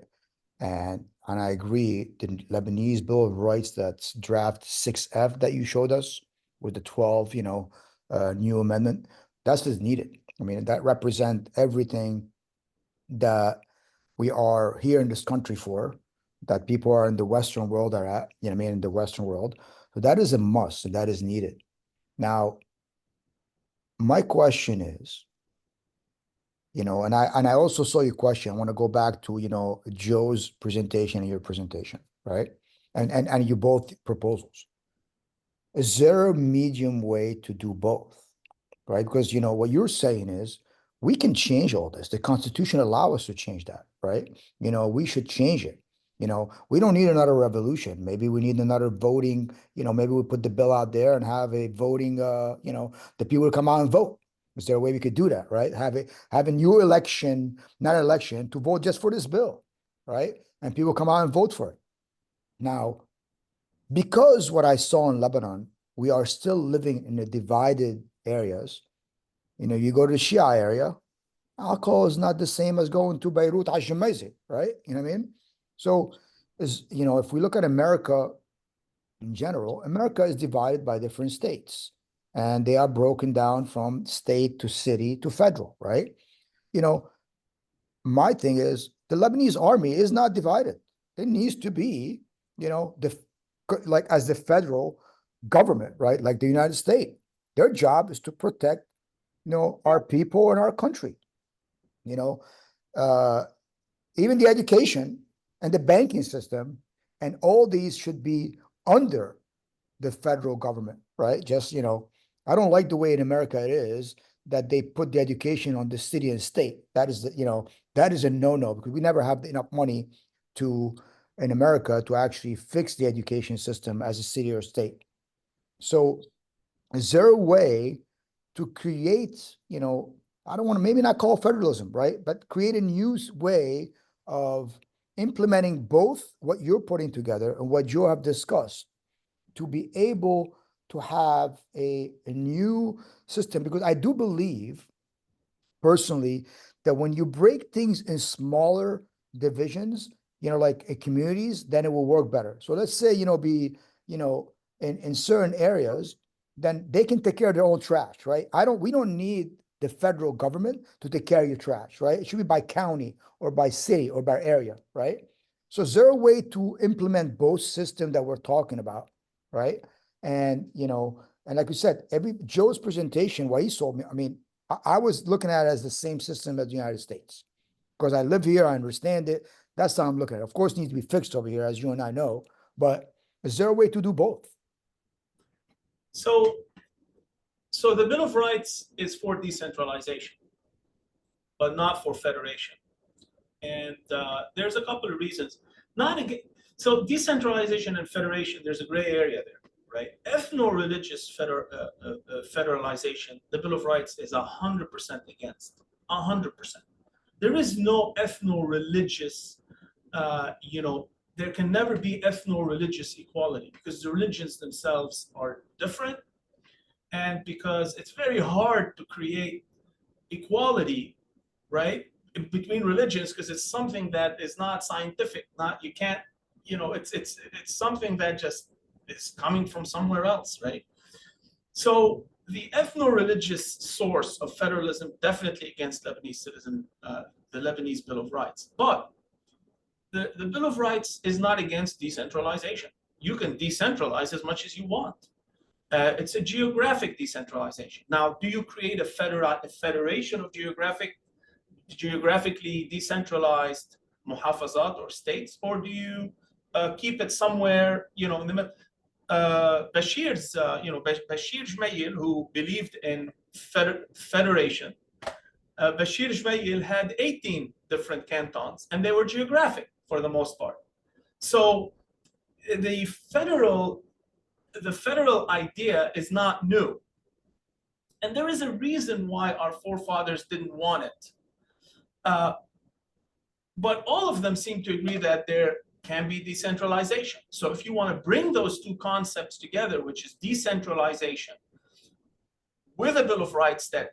And I agree, the Lebanese Bill of Rights, that's draft 6F that you showed us with the 12, new amendment, that's what's needed. I mean, that represent everything that we are here in this country for, that people are in the Western world are at, in the Western world. So that is a must, and that is needed. Now, my question is, and I also saw your question. I want to go back to, Joe's presentation and your presentation, right? And you both proposals. Is there a medium way to do both, right? Because, what you're saying is we can change all this. The Constitution allows us to change that, right? We should change it. We don't need another revolution. Maybe we need another voting, maybe we put the bill out there and have a voting, the people come out and vote. Is there a way we could do that, right? Have a new election, not election, to vote just for this bill, right? And people come out and vote for it. Now, because what I saw in Lebanon, we are still living in the divided areas. You go to the Shia area, alcohol is not the same as going to Beirut, Ashamazi, right? You know what I mean? So, if we look at America in general, America is divided by different states, and they are broken down from state to city to federal, right? My thing is the Lebanese army is not divided. It needs to be, like as the federal government, right? Like the United States. Their job is to protect, our people and our country. Even the education and the banking system, and all these should be under the federal government, right? Just, I don't like the way in America it is that they put the education on the city and state. That is, that is a no-no, because we never have enough money in America to actually fix the education system as a city or state. So is there a way to create, I don't want to maybe not call federalism, right? But create a new way of implementing both what you're putting together and what you have discussed to be able to have a new system? Because I do believe personally that when you break things in smaller divisions, like communities, then it will work better. So let's say, in certain areas, then they can take care of their own trash, right? We don't need the federal government to take care of your trash, right? It should be by county or by city or by area, right? So is there a way to implement both systems that we're talking about, right? And, and like we said, Joe's presentation, what he sold me, I mean, I was looking at it as the same system as the United States, because I live here, I understand it. That's how I'm looking at it. Of course, it needs to be fixed over here, as you and I know, but is there a way to do both? So the Bill of Rights is for decentralization, but not for federation. And there's a couple of reasons. So decentralization and federation, there's a gray area there, right? Ethno-religious federalization, the Bill of Rights is 100% against, 100%. There is no ethno-religious, there can never be ethno-religious equality, because the religions themselves are different, and because it's very hard to create equality, right, between religions, because it's something that is not scientific. You can't, it's something that just is coming from somewhere else, right? So the ethno-religious source of federalism definitely against Lebanese citizen, the Lebanese Bill of Rights. But the Bill of Rights is not against decentralization. You can decentralize as much as you want. It's a geographic decentralization. Now, do you create a federation of geographically decentralized muhafazat or states, or do you keep it somewhere, in the middle? Bashir's, Bashir Jmayil, who believed in federation, Bashir Jmayil had 18 different cantons, and they were geographic for the most part. So the federal idea is not new. And there is a reason why our forefathers didn't want it. But all of them seem to agree that there can be decentralization. So if you want to bring those two concepts together, which is decentralization with a Bill of Rights that,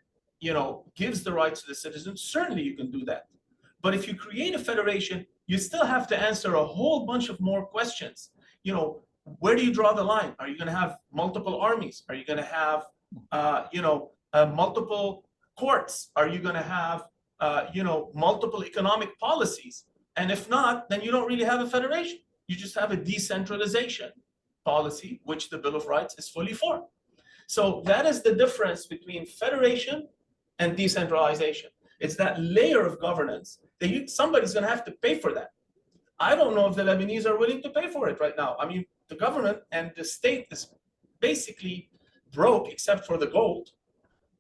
gives the rights to the citizens, certainly you can do that. But if you create a federation, you still have to answer a whole bunch of more questions. Where do you draw the line? Are you going to have multiple armies? Are you going to have, multiple courts? Are you going to have, multiple economic policies? And if not, then you don't really have a federation. You just have a decentralization policy, which the Bill of Rights is fully for. So that is the difference between federation and decentralization. It's that layer of governance that somebody's going to have to pay for that. I don't know if the Lebanese are willing to pay for it right now. I mean, the government and the state is basically broke except for the gold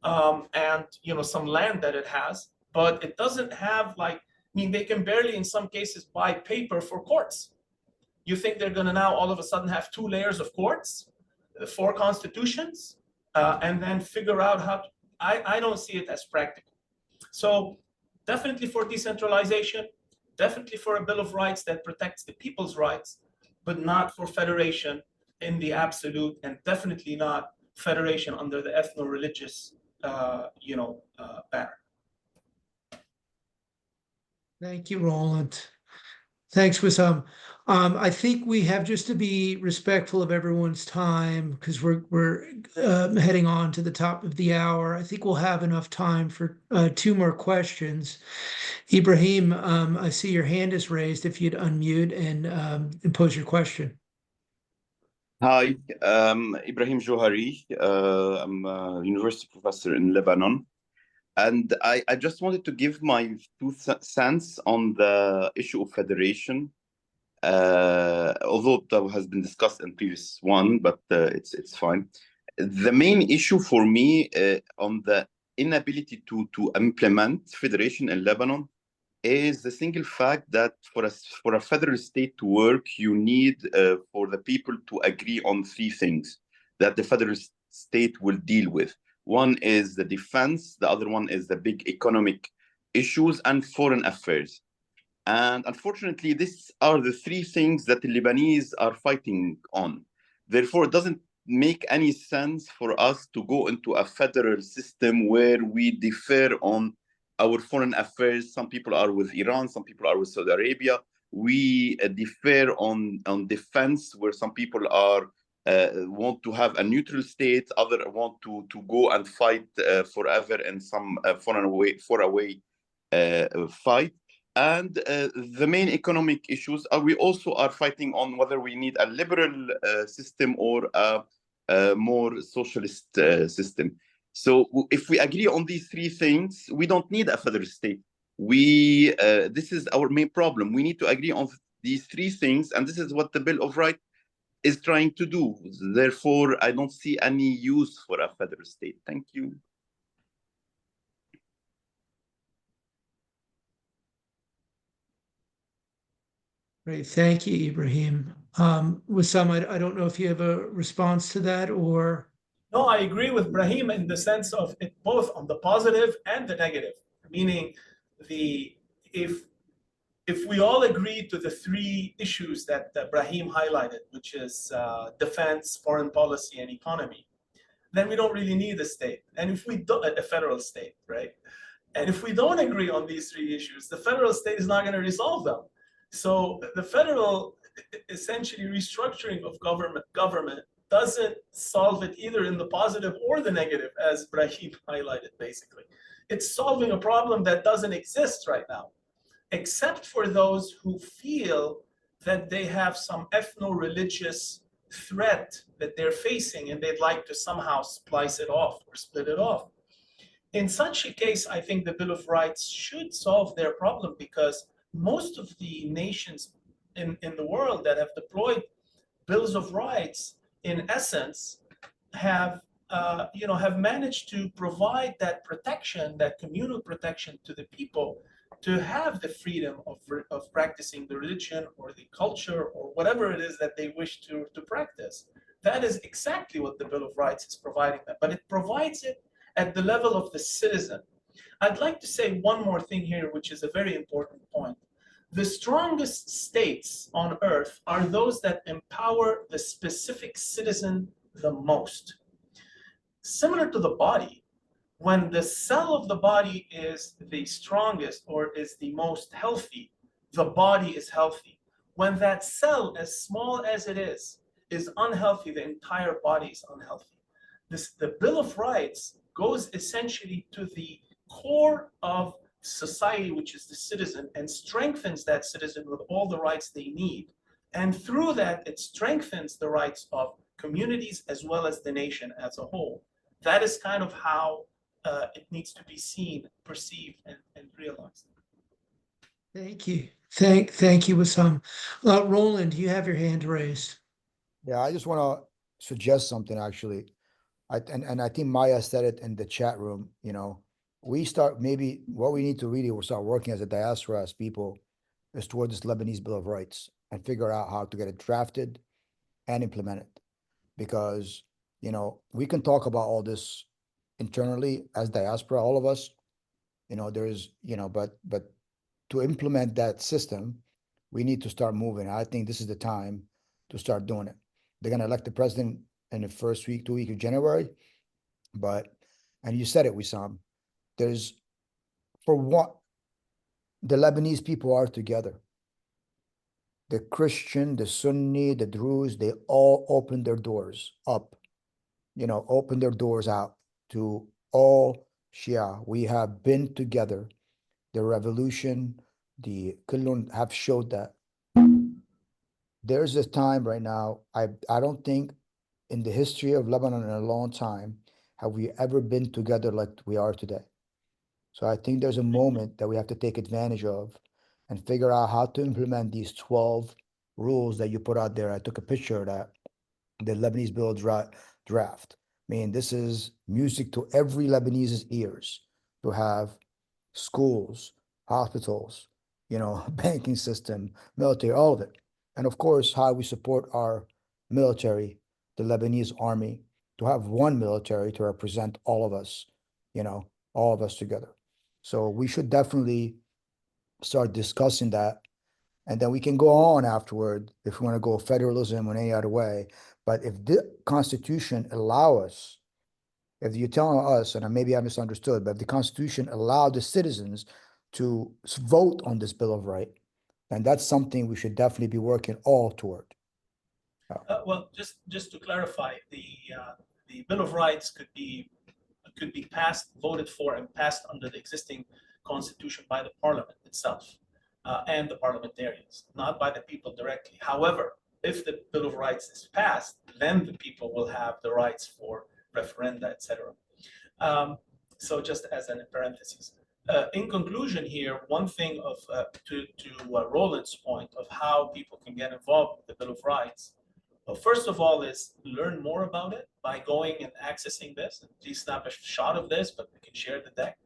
and some land that it has, but it doesn't have they can barely in some cases buy paper for courts. You think they're going to now all of a sudden have 2 layers of courts, 4 constitutions, and then figure out how to, I don't see it as practical. So definitely for decentralization, definitely for a Bill of Rights that protects the people's rights, but not for federation in the absolute, and definitely not federation under the ethno-religious, banner. Thank you, Roland. Thanks, Wissam. I think we have, just to be respectful of everyone's time, because we're heading on to the top of the hour. I think we'll have enough time for 2 more questions. Ibrahim, I see your hand is raised. If you'd unmute and pose your question. Hi, Ibrahim Johari. I'm a university professor in Lebanon. And I just wanted to give my 2 cents on the issue of federation, although that has been discussed in previous one, but it's fine. The main issue for me on the inability to implement federation in Lebanon is the single fact that for a federal state to work, you need for the people to agree on 3 things that the federal state will deal with. One is the defense, the other one is the big economic issues, and foreign affairs. And unfortunately, these are the 3 things that the Lebanese are fighting on. Therefore, it doesn't make any sense for us to go into a federal system where we differ on our foreign affairs. Some people are with Iran, some people are with Saudi Arabia. We differ on defense, where some people are want to have a neutral state, others want to go and fight forever in some faraway fight. And the main economic issues we also are fighting on whether we need a liberal system or a more socialist system. So if we agree on these 3 things, we don't need a federal state. This is our main problem. We need to agree on these 3 things, and this is what the Bill of Rights is trying to do. Therefore, I don't see any use for a federal state. Thank you. Great. Thank you, Ibrahim. Wissam, I don't know if you have a response to that or... No, I agree with Ibrahim in the sense of it both on the positive and the negative, meaning if we all agree to the 3 issues that Ibrahim highlighted, which is defense, foreign policy, and economy, then we don't really need a state. And if we don't, a federal state, right? And if we don't agree on these 3 issues, the federal state is not going to resolve them. So the federal essentially restructuring of government doesn't solve it either in the positive or the negative, as Brahim highlighted, basically. It's solving a problem that doesn't exist right now, except for those who feel that they have some ethno-religious threat that they're facing and they'd like to somehow splice it off or split it off. In such a case, I think the Bill of Rights should solve their problem, because most of the nations in the world that have deployed bills of rights, in essence, have have managed to provide that protection, that communal protection to the people, to have the freedom of practicing the religion or the culture or whatever it is that they wish to practice. That is exactly what the Bill of Rights is providing them, but it provides it at the level of the citizen. I'd like to say one more thing here, which is a very important point. The strongest states on earth are those that empower the specific citizen the most. Similar to the body, when the cell of the body is the strongest or is the most healthy, the body is healthy. When that cell, as small as it is unhealthy, the entire body is unhealthy. The Bill of Rights goes essentially to the core of society, which is the citizen, and strengthens that citizen with all the rights they need. And through that, it strengthens the rights of communities as well as the nation as a whole. That is kind of how it needs to be seen, perceived, and realized. Thank you. Thank you, Wissam. Roland, you have your hand raised. Yeah, I just want to suggest something actually. And I think Maya said it in the chat room, maybe what we need to really start working as a diaspora, as people, is toward this Lebanese Bill of Rights and figure out how to get it drafted and implemented. Because, we can talk about all this internally as diaspora, all of us, but to implement that system, we need to start moving. I think this is the time to start doing it. They're going to elect the president in the first week, 2 weeks of January. And you said it, Wissam, for what the Lebanese people are together. The Christian, the Sunni, the Druze, they all open their doors up, open their doors out to all Shia. We have been together. The revolution, the Kullun have showed that. There's a time right now, I don't think in the history of Lebanon in a long time have we ever been together like we are today. So I think there's a moment that we have to take advantage of and figure out how to implement these 12 rules that you put out there. I took a picture of that, the Lebanese Bill draft. I mean, this is music to every Lebanese's ears, to have schools, hospitals, banking system, military, all of it. And of course, how we support our military, the Lebanese army, to have one military to represent all of us, all of us together. So we should definitely start discussing that. And then we can go on afterward if we want to go federalism in any other way. But if the Constitution allow us, if you're telling us, and maybe I misunderstood, but if the Constitution allowed the citizens to vote on this Bill of Rights, then that's something we should definitely be working all toward. Well, just to clarify, the Bill of Rights could be passed, voted for, and passed under the existing constitution by the parliament itself and the parliamentarians, not by the people directly. However, if the Bill of Rights is passed, then the people will have the rights for referenda, etc. So just as a parenthesis. In conclusion here, one thing to Roland's point of how people can get involved with the Bill of Rights, well, first of all, is learn more about it by going and accessing this. Please snap a shot of this, but we can share the deck.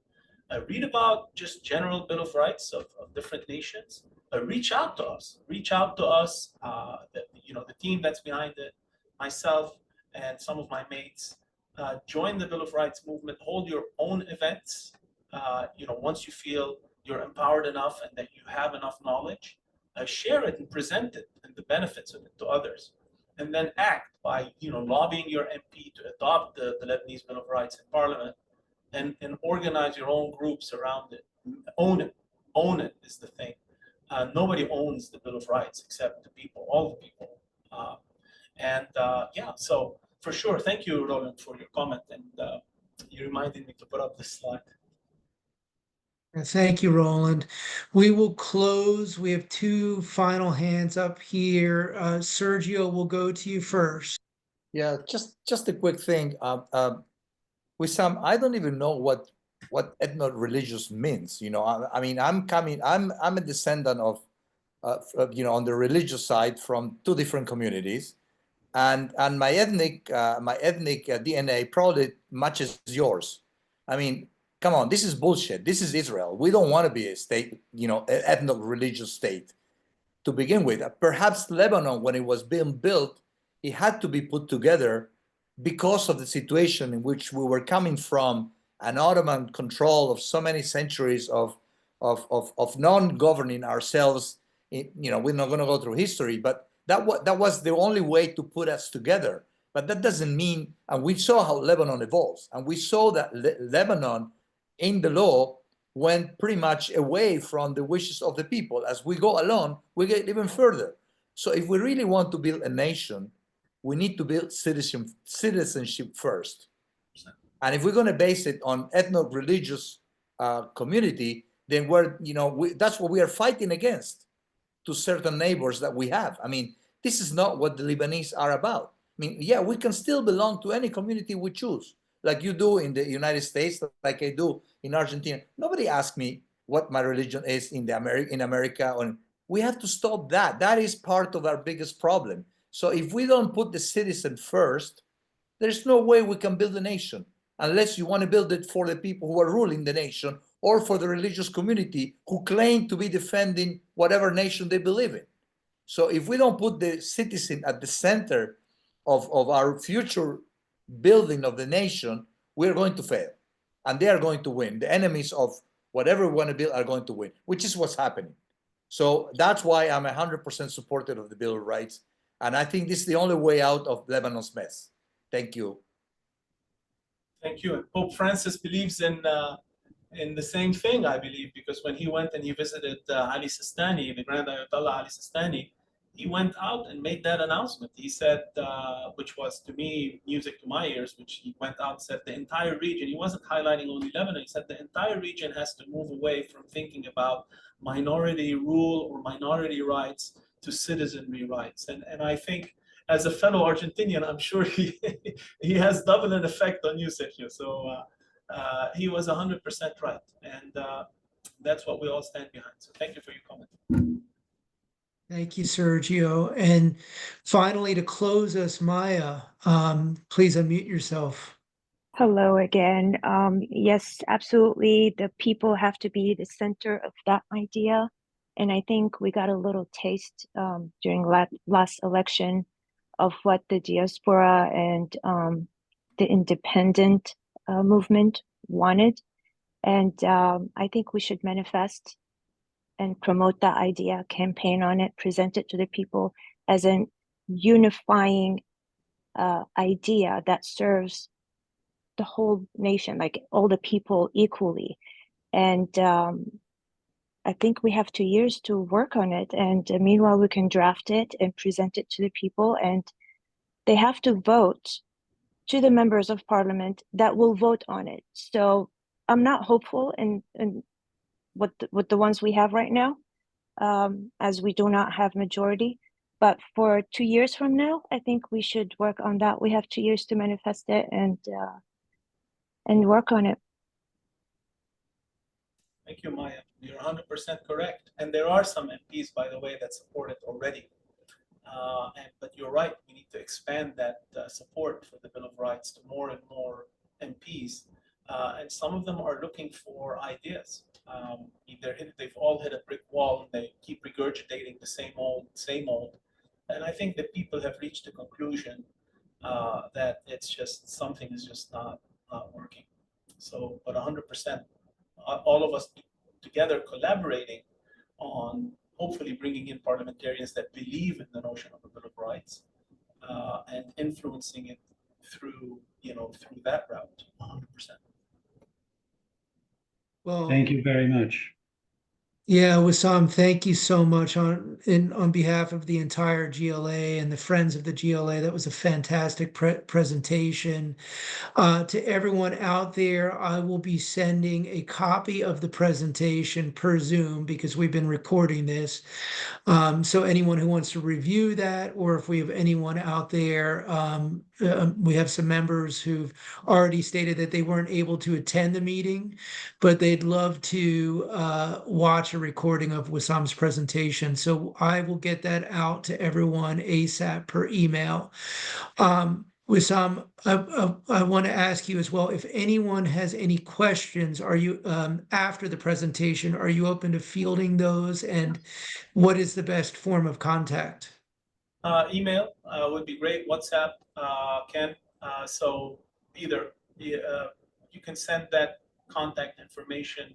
Read about just general Bill of Rights of different nations. Reach out to us. The team that's behind it, myself and some of my mates. Join the Bill of Rights movement. Hold your own events. Once you feel you're empowered enough and that you have enough knowledge, share it and present it and the benefits of it to others. And then act by lobbying your MP to adopt the Lebanese Bill of Rights in Parliament, and organize your own groups around it. Own it is the thing. Nobody owns the Bill of Rights except the people, all the people. And yeah, so for sure, thank you, Roland, for your comment, and you reminded me to put up this slide. Thank you, Roland. We will close. We have two final hands up here. Sergio, we'll go to you first. Yeah, just a quick thing. Wissam, I don't even know what ethno-religious means. You know, I mean, I'm a descendant of you know, on the religious side from two different communities, and my ethnic DNA probably matches yours. I mean, come on, this is bullshit. This is Israel. We don't want to be a state, you know, ethno-religious state to begin with. Perhaps Lebanon, when it was being built, it had to be put together because of the situation in which we were coming from an Ottoman control of so many centuries of non-governing ourselves. You know, we're not going to go through history, but that was the only way to put us together. But that doesn't mean, and we saw how Lebanon evolves, and we saw that Lebanon in the law went pretty much away from the wishes of the people. As we go along, we get even further. So if we really want to build a nation, we need to build citizenship first. And if we're going to base it on ethno-religious community, then that's what we are fighting against to certain neighbors that we have. I mean, this is not what the Lebanese are about. I mean, yeah, we can still belong to any community we choose, like you do in the United States, like I do in Argentina. Nobody asked me what my religion is in America. We have to stop that. That is part of our biggest problem. So if we don't put the citizen first, there's no way we can build a nation unless you want to build it for the people who are ruling the nation or for the religious community who claim to be defending whatever nation they believe in. So if we don't put the citizen at the center of our future building of the nation, we're going to fail. And they are going to win. The enemies of whatever we want to build are going to win, which is what's happening. So that's why I'm 100% supportive of the Bill of Rights. And I think this is the only way out of Lebanon's mess. Thank you. Thank you. And Pope Francis believes in the same thing, I believe, because when he went and he visited Ali Sistani, the Grand Ayatollah Ali Sistani, he went out and made that announcement. He said, which was to me music to my ears, which he went out and said the entire region, he wasn't highlighting only Lebanon, he said the entire region has to move away from thinking about minority rule or minority rights to citizenry rights. And I think as a fellow Argentinian, I'm sure he has double an effect on you, Sergio. So he was 100% right. And that's what we all stand behind. So thank you for your comment. Thank you, Sergio. And finally, to close us, Maya, please unmute yourself. Hello again. Yes, absolutely. The people have to be the center of that idea. And I think we got a little taste during last election of what the diaspora and the independent movement wanted. And I think we should manifest and promote that idea, campaign on it, present it to the people as an unifying idea that serves the whole nation, like all the people equally. And I think we have 2 years to work on it. And meanwhile, we can draft it and present it to the people. And they have to vote to the members of parliament that will vote on it. So I'm not hopeful in with the ones we have right now, as we do not have majority. But for 2 years from now, I think we should work on that. We have 2 years to manifest it and work on it. Thank you, Maya. You're 100% correct. And there are some MPs, by the way, that support it already. But you're right, we need to expand that support for the Bill of Rights to more and more MPs. And some of them are looking for ideas. They've all hit a brick wall and they keep regurgitating the same old. And I think that people have reached a conclusion that it's just something is just not working. So, but 100%, all of us together collaborating on hopefully bringing in parliamentarians that believe in the notion of a Bill of Rights and influencing it through that route, 100%. Well, Thank you very much. Yeah, Wissam, thank you so much on behalf of the entire GLA and the friends of the GLA. That was a fantastic presentation. To everyone out there, I will be sending a copy of the presentation per Zoom because we've been recording this. So anyone who wants to review that, or if we have anyone out there, we have some members who've already stated that they weren't able to attend the meeting, but they'd love to watch a recording of Wissam's presentation. So I will get that out to everyone ASAP per email. Wissam, I want to ask you as well, if anyone has any questions, are you, after the presentation, are you open to fielding those? And what is the best form of contact? Email would be great. WhatsApp, Ken. So either you can send that contact information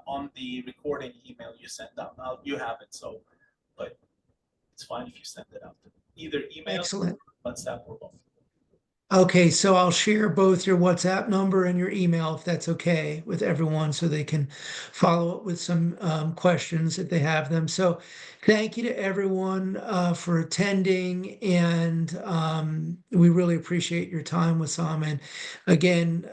on the recording email you send out. You have it, so, but it's fine if you send it out. Either email, Excellent. WhatsApp, or both. Okay, so I'll share both your WhatsApp number and your email if that's okay with everyone so they can follow up with some questions if they have them. So thank you to everyone for attending, and we really appreciate your time, Wissam. And again,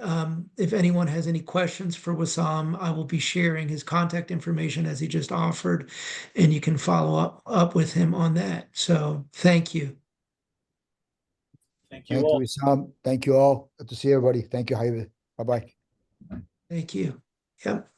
if anyone has any questions for Wissam, I will be sharing his contact information as he just offered, and you can follow up with him on that. So thank you. Thank you Thank all. you, Wissam. Thank you all. Good to see everybody. Thank you, Habibi. Bye-bye. Thank you. Yep.